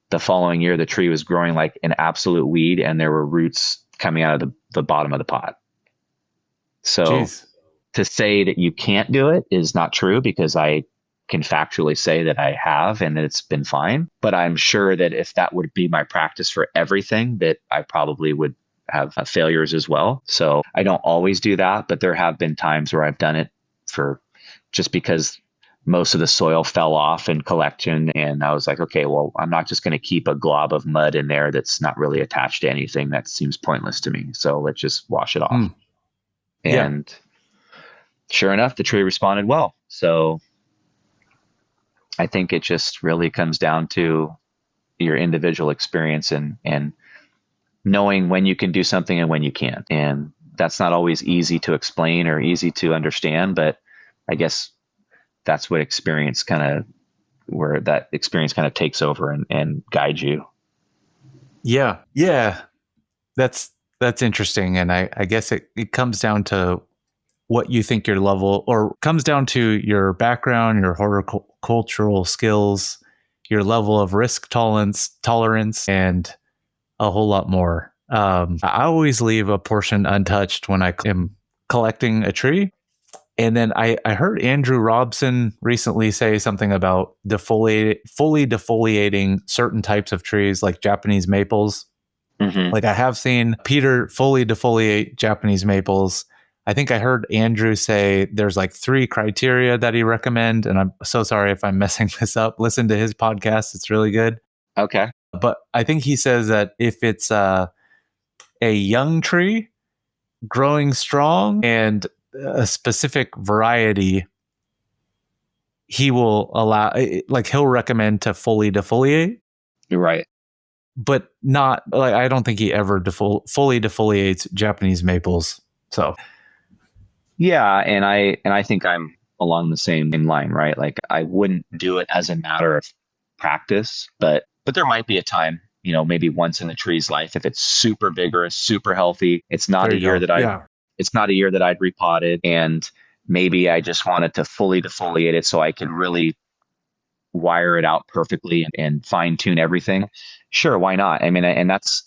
Speaker 4: the following year, the tree was growing like an absolute weed, and there were roots coming out of the bottom of the pot. So Jeez. To say that you can't do it is not true, because I can factually say that I have, and that it's been fine. But I'm sure that if that would be my practice for everything, that I probably would have failures as well. So I don't always do that, but there have been times where I've done it just because most of the soil fell off in collection. And I was like, okay, well, I'm not just going to keep a glob of mud in there that's not really attached to anything. That seems pointless to me. So let's just wash it off. And sure enough, the tree responded well. So I think it just really comes down to your individual experience and knowing when you can do something and when you can't. And that's not always easy to explain or easy to understand, but I guess that's what where that experience kind of takes over and guides you. Yeah. Yeah. That's interesting. And I guess it comes down to what you think your level, or comes down to your background, your horticultural skills, your level of risk tolerance, and a whole lot more. I always leave a portion untouched when I am collecting a tree. And then I heard Andrew Robson recently say something about fully defoliating certain types of trees, like Japanese maples. Like I have seen Peter fully defoliate Japanese maples. I think I heard Andrew say there's like 3 criteria that he recommend. And I'm so sorry if I'm messing this up. Listen to his podcast. It's really good. Okay. But I think he says that if it's a young tree growing strong and a specific variety, he will he'll recommend to fully defoliate. You're right. But not like, I don't think he ever fully defoliates Japanese maples. So yeah, and I think I'm along the same line, right? Like I wouldn't do it as a matter of practice, but there might be a time, maybe once in the tree's life, if it's super vigorous, super healthy, it's not a year that I'd repotted, and maybe I just wanted to fully defoliate it so I could really wire it out perfectly and fine tune everything. Sure, why not? I mean, and that's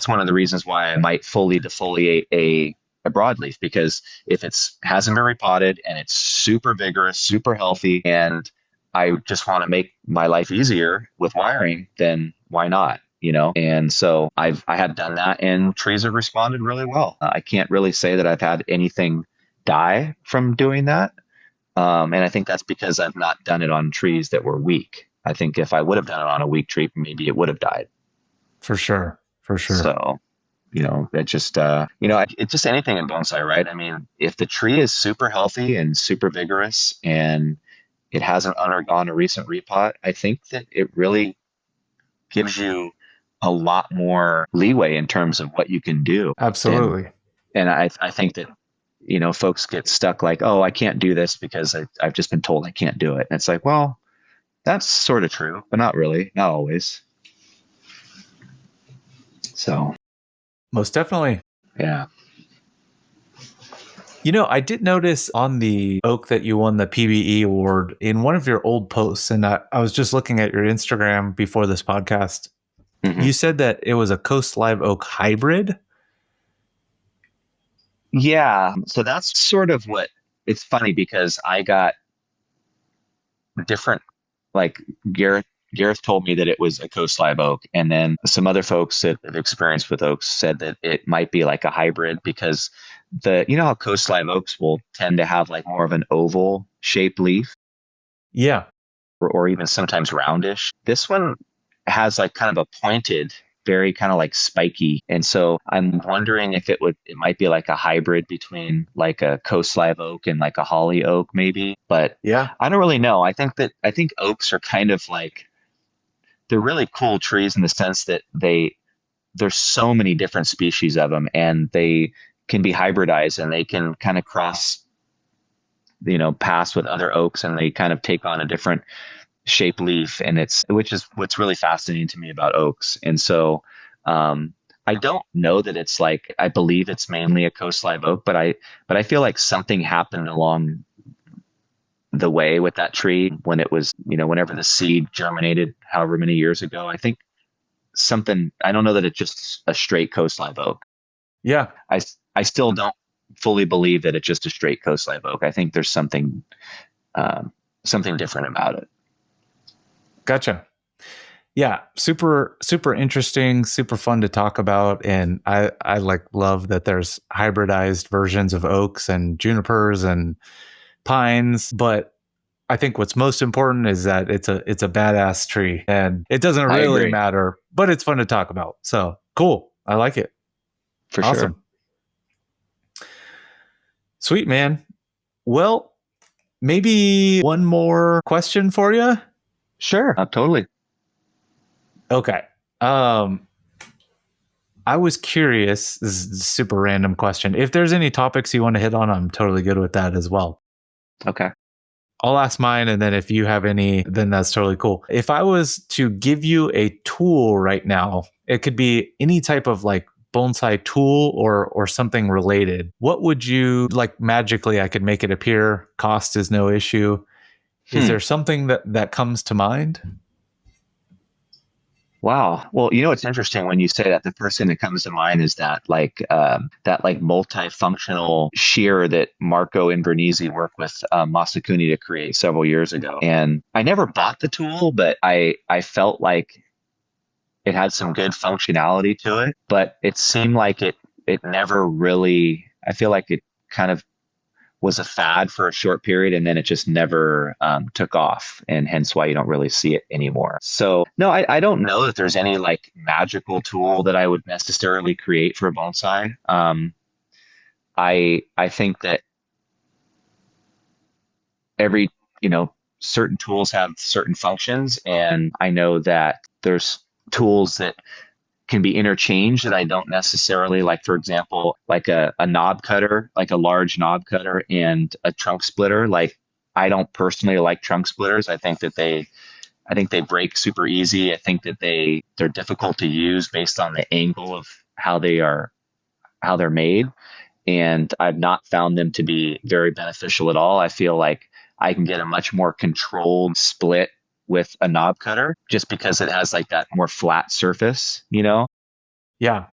Speaker 4: one of the reasons why I might fully defoliate a broadleaf, because if hasn't been repotted and it's super vigorous, super healthy, and I just want to make my life easier with wiring, then why not? And so I had done that, and trees have responded really well. I can't really say that I've had anything die from doing that. And I think that's because I've not done it on trees that were weak. I think if I would have done it on a weak tree, maybe it would have died. For sure. So, it's just anything in bonsai, right? I mean, if the tree is super healthy and super vigorous and it hasn't undergone a recent repot, I think that it really gives you a lot more leeway in terms of what you can do. Absolutely. And I think that, folks get stuck like, oh, I can't do this because I've just been told I can't do it. And it's like, well, that's sort of true, but not really, not always. So. Most definitely. Yeah. I did notice on the oak that you won the PBE award in one of your old posts, and I was just looking at your Instagram before this podcast. You said that it was a Coast Live Oak hybrid. Yeah. So that's sort of it's funny because I got different, like Gareth told me that it was a Coast Live Oak. And then some other folks that have experience with oaks said that it might be like a hybrid, because how Coast Live Oaks will tend to have like more of an oval shaped leaf. Yeah. Or even sometimes roundish. This one has like kind of a pointed, very kind of like spiky. And so I'm wondering if it might be like a hybrid between like a Coast Live Oak and like a Holly Oak maybe. But yeah, I don't really know. I think oaks are kind of like, they're really cool trees in the sense that there's so many different species of them, and they can be hybridized, and they can kind of cross pass with other oaks, and they kind of take on a different shape leaf, and which is what's really fascinating to me about oaks. And so I don't know that it's like, I believe it's mainly a coast live oak, but I feel like something happened along the way with that tree when it was, whenever the seed germinated, however many years ago. I think I don't know that it's just a straight coast live oak.
Speaker 6: Yeah.
Speaker 4: I still don't fully believe that it's just a straight coast live oak. I think there's something different about it.
Speaker 6: Gotcha. Yeah. Super, super interesting, super fun to talk about. And I love that there's hybridized versions of oaks and junipers and pines, but I think what's most important is that it's a badass tree, and it doesn't really matter, but it's fun to talk about. So cool. I like it.
Speaker 4: For
Speaker 6: awesome. Sure. Sweet, man. Well, maybe one more question for you.
Speaker 4: Sure. Totally.
Speaker 6: Okay. I was curious. This is a super random question. If there's any topics you want to hit on, I'm totally good with that as well.
Speaker 4: Okay.
Speaker 6: I'll ask mine, and then if you have any, then that's totally cool. If I was to give you a tool right now, it could be any type of like bonsai tool or something related. What would you like magically? I could make it appear. Cost is no issue. Is there something that comes to mind?
Speaker 4: Wow. Well, it's interesting when you say that. The first thing that comes to mind is that multifunctional shear that Marco Invernizzi worked with Masakuni to create several years ago. And I never bought the tool, but I felt like it had some good functionality to it. But it seemed like it never really. I feel like it kind of was a fad for a short period, and then it just never took off, and hence why you don't really see it anymore. So no, I don't know that there's any like magical tool that I would necessarily create for bonsai. I think that every, certain tools have certain functions, and I know that there's tools that can be interchanged that I don't necessarily like. For example, like a knob cutter, like a large knob cutter and a trunk splitter. Like, I don't personally like trunk splitters. I think they break super easy. I think that they're difficult to use based on the angle of how they're made. And I've not found them to be very beneficial at all. I feel like I can get a much more controlled split with a knob cutter just because it has like that more flat surface,
Speaker 6: Yeah.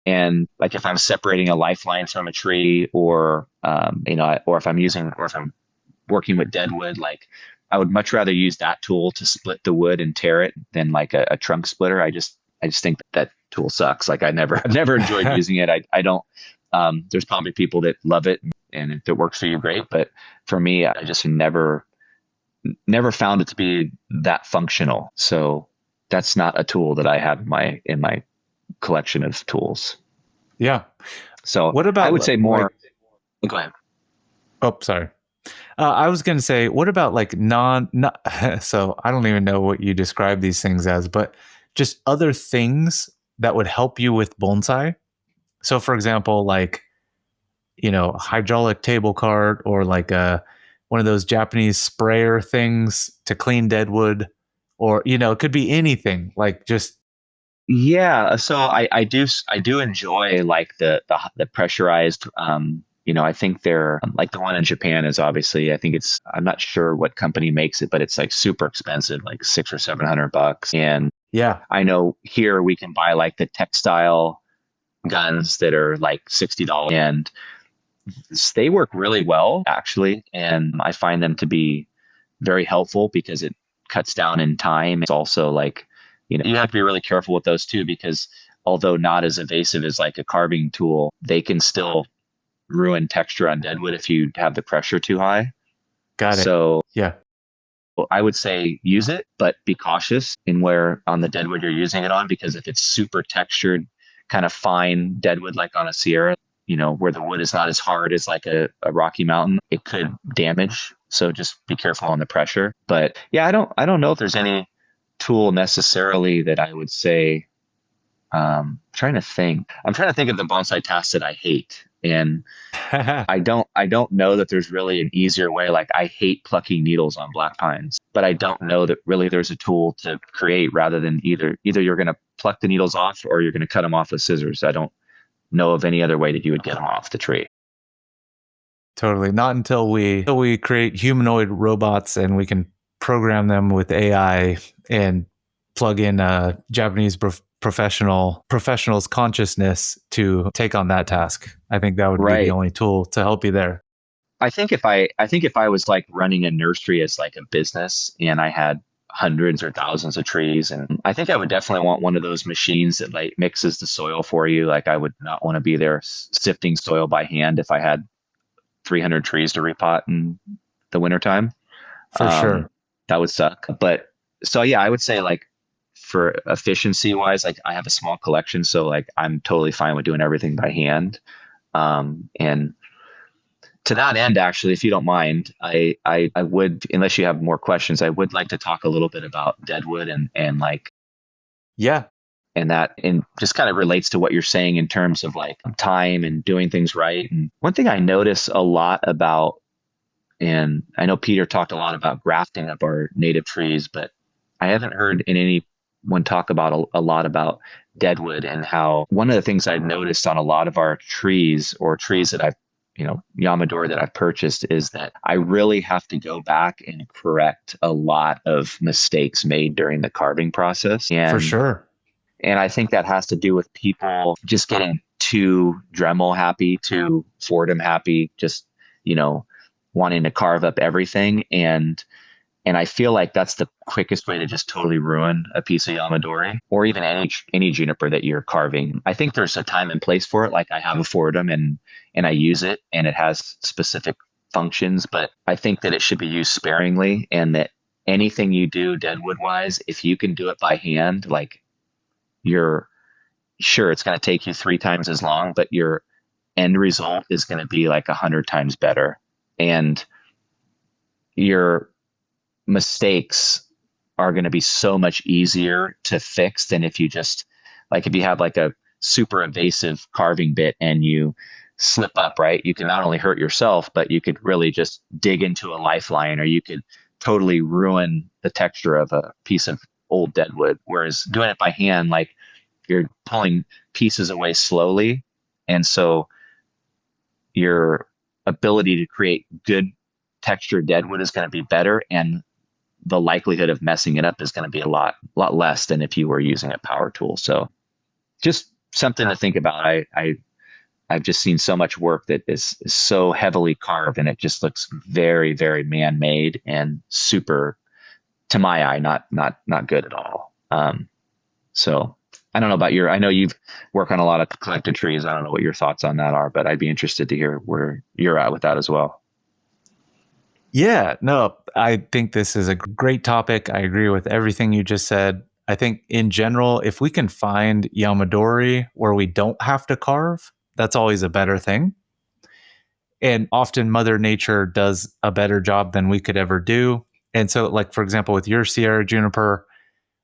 Speaker 4: And like if I'm separating a lifeline from a tree, or or if I'm working with dead wood, like I would much rather use that tool to split the wood and tear it than like a trunk splitter. I just think that tool sucks. Like I've never enjoyed using it. I don't. There's probably people that love it, and if it works for you, great. But for me, I just never found it to be that functional. So that's not a tool that I have in my collection of tools.
Speaker 6: Yeah.
Speaker 4: So
Speaker 6: what about,
Speaker 4: I would say more. Go ahead.
Speaker 6: Oh, sorry. I was going to say, what about like so I don't even know what you describe these things as, but just other things that would help you with bonsai. So for example, like, hydraulic table cart, or like one of those Japanese sprayer things to clean dead wood, or, it could be anything, like just.
Speaker 4: Yeah. So I do enjoy like the pressurized, I think they're like the one in Japan is obviously, I'm not sure what company makes it, but it's like super expensive, like $600 or $700. And
Speaker 6: yeah,
Speaker 4: I know here we can buy like the textile guns that are like $60, and they work really well actually. And I find them to be very helpful because it cuts down in time. It's also like, you have to be really careful with those too, because although not as evasive as like a carving tool, they can still ruin texture on deadwood if you have the pressure too high.
Speaker 6: Got it.
Speaker 4: So
Speaker 6: yeah,
Speaker 4: I would say use it, but be cautious in where on the deadwood you're using it on, because if it's super textured, kind of fine deadwood, like on a Sierra, where the wood is not as hard as like a Rocky Mountain, it could damage. So just be careful on the pressure. But yeah, I don't know if there's any tool necessarily that I would say. I'm trying to think of the bonsai tasks that I hate. And I don't know that there's really an easier way. Like I hate plucking needles on black pines, but I don't know that really there's a tool to create rather than either you're going to pluck the needles off or you're going to cut them off with scissors. I don't know of any other way that you would get them off the tree.
Speaker 6: Totally. Not until we create humanoid robots and we can program them with AI and plug in a Japanese professional's consciousness to take on that task. I think that would be the only tool to help you there.
Speaker 4: I think if I was like running a nursery as like a business and I had hundreds or thousands of trees, and I think I would definitely want one of those machines that like mixes the soil for you. Like I would not want to be there sifting soil by hand if I had 300 trees to repot in the wintertime.
Speaker 6: For sure.
Speaker 4: That would suck. But so, yeah, I would say like for efficiency wise, like I have a small collection. So like I'm totally fine with doing everything by hand. And to that end, actually, if you don't mind, I would, unless you have more questions, I would like to talk a little bit about deadwood and like,
Speaker 6: yeah.
Speaker 4: And that just kind of relates to what you're saying in terms of like time and doing things right. And one thing I notice a lot about, and I know Peter talked a lot about grafting up our native trees, but I haven't heard anyone talk about a lot about deadwood and how one of the things I've noticed on a lot of our trees or trees that I've, Yamadori that I've purchased is that I really have to go back and correct a lot of mistakes made during the carving process. And
Speaker 6: for sure.
Speaker 4: And I think that has to do with people just getting too Dremel happy, too Fordham happy, just, wanting to carve up everything. And I feel like that's the quickest way to just totally ruin a piece of Yamadori or even any juniper that you're carving. I think there's a time and place for it. Like I have a Fordham and I use it and it has specific functions, but I think that it should be used sparingly and that anything you do deadwood wise, if you can do it by hand, like you're sure it's going to take you 3 times as long, but your end result is going to be like 100 times better. And your mistakes are going to be so much easier to fix than if you just if you have like a super invasive carving bit and you slip up, right? You can not only hurt yourself, but you could really just dig into a lifeline, or you could totally ruin the texture of a piece of old deadwood. Whereas doing it by hand, like you're pulling pieces away slowly. And so your ability to create good texture deadwood is going to be better. And the likelihood of messing it up is going to be a lot less than if you were using a power tool. So just something to think about. I've just seen so much work that is so heavily carved and it just looks very, very man-made and super, to my eye, not good at all. So I don't know about I know you've worked on a lot of collected trees. I don't know what your thoughts on that are, but I'd be interested to hear where you're at with that as well.
Speaker 6: Yeah, no, I think this is a great topic. I agree with everything you just said. I think in general, if we can find Yamadori where we don't have to carve, that's always a better thing. And often Mother Nature does a better job than we could ever do. And so, like, for example, with your Sierra juniper,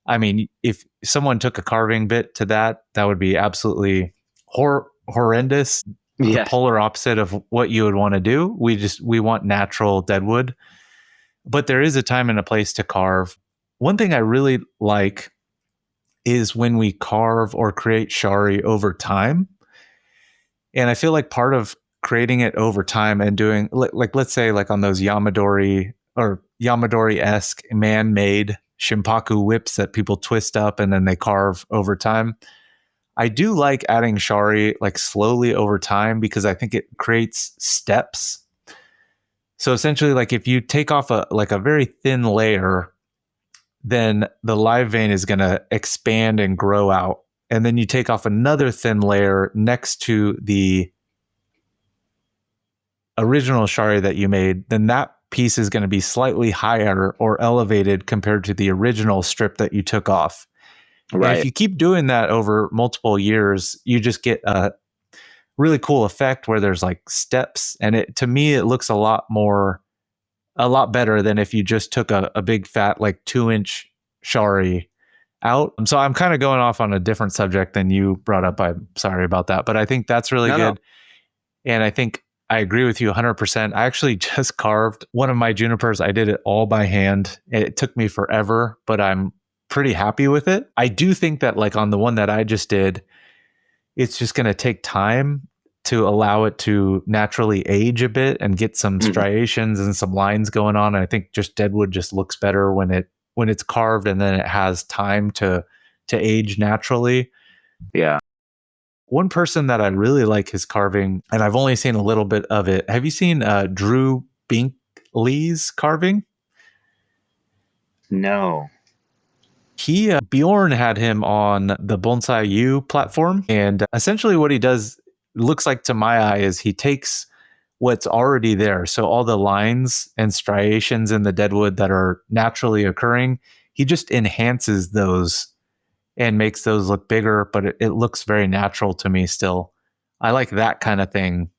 Speaker 6: I mean, if someone took a carving bit to that would be absolutely horrendous.
Speaker 4: Yeah.
Speaker 6: The polar opposite of what you would want to do. We want natural deadwood. But there is a time and a place to carve. One thing I really like is when we carve or create shari over time. And I feel like part of creating it over time and doing, like let's say like on those Yamadori or Yamadori-esque man-made Shimpaku whips that people twist up and then they carve over time. I do like adding shari like slowly over time because I think it creates steps. So essentially, like if you take off a very thin layer, then the live vein is going to expand and grow out. And then you take off another thin layer next to the original shari that you made, then that piece is going to be slightly higher or elevated compared to the original strip that you took off. Right. And if you keep doing that over multiple years, you just get a really cool effect where there's like steps. And to me, it looks a lot better than if you just took a big fat, like 2-inch shari out. So I'm kind of going off on a different subject than you brought up. I'm sorry about that, but I think that's really good. No. And I think I agree with you 100%. I actually just carved one of my junipers. I did it all by hand. It took me forever, but I'm pretty happy with it. I do think that like on the one that I just did, it's just going to take time to allow it to naturally age a bit and get some striations and some lines going on. And I think just deadwood just looks better when it's carved and then it has time to age naturally.
Speaker 4: Yeah.
Speaker 6: One person that I really like his carving, and I've only seen a little bit of it. Have you seen Drew Binkley's carving?
Speaker 4: No.
Speaker 6: Bjorn had him on the Bonsai-a platform, and essentially what he does, looks like to my eye, is he takes what's already there. So all the lines and striations in the deadwood that are naturally occurring, he just enhances those and makes those look bigger, but it looks very natural to me still. I like that kind of thing.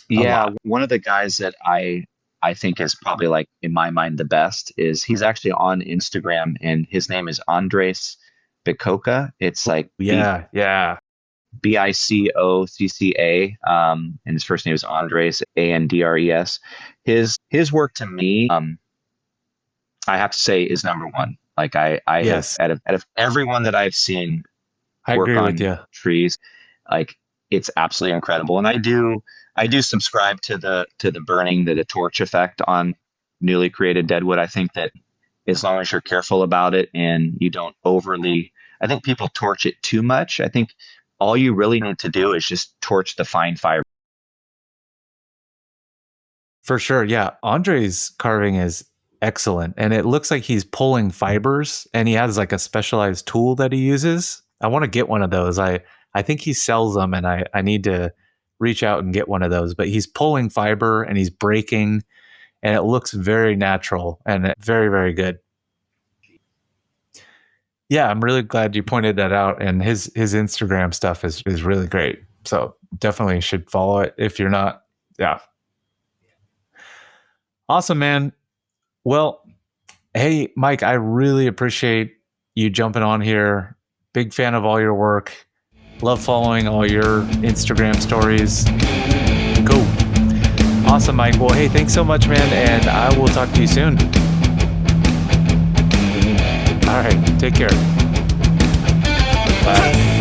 Speaker 4: Yeah, one of the guys that I think is probably like in my mind the best is he's actually on Instagram and his name is Andres Bicocca. It's like
Speaker 6: yeah.
Speaker 4: Bicocca. And his first name is Andres, Andres. His work to me, I have to say, is number one. Like I
Speaker 6: yes.
Speaker 4: have out of everyone that I've seen work
Speaker 6: agree
Speaker 4: on
Speaker 6: with you.
Speaker 4: trees, like it's absolutely incredible. And I do subscribe to the burning, the torch effect on newly created deadwood. I think that as long as you're careful about it and you don't overly, I think people torch it too much. I think all you really need to do is just torch the fine fiber.
Speaker 6: For sure. Yeah. Andre's carving is excellent. And it looks like he's pulling fibers and he has like a specialized tool that he uses. I want to get one of those. I think he sells them and I need to reach out and get one of those. But he's pulling fiber and he's breaking and it looks very natural and very, very good. Yeah, I'm really glad you pointed that out. And his Instagram stuff is really great. So definitely should follow it if you're not. Yeah. Awesome, man. Well, hey, Mike, I really appreciate you jumping on here. Big fan of all your work. Love following all your Instagram stories. Cool. Awesome, Mike. Well, hey, thanks so much, man. And I will talk to you soon. All right. Take care. Bye.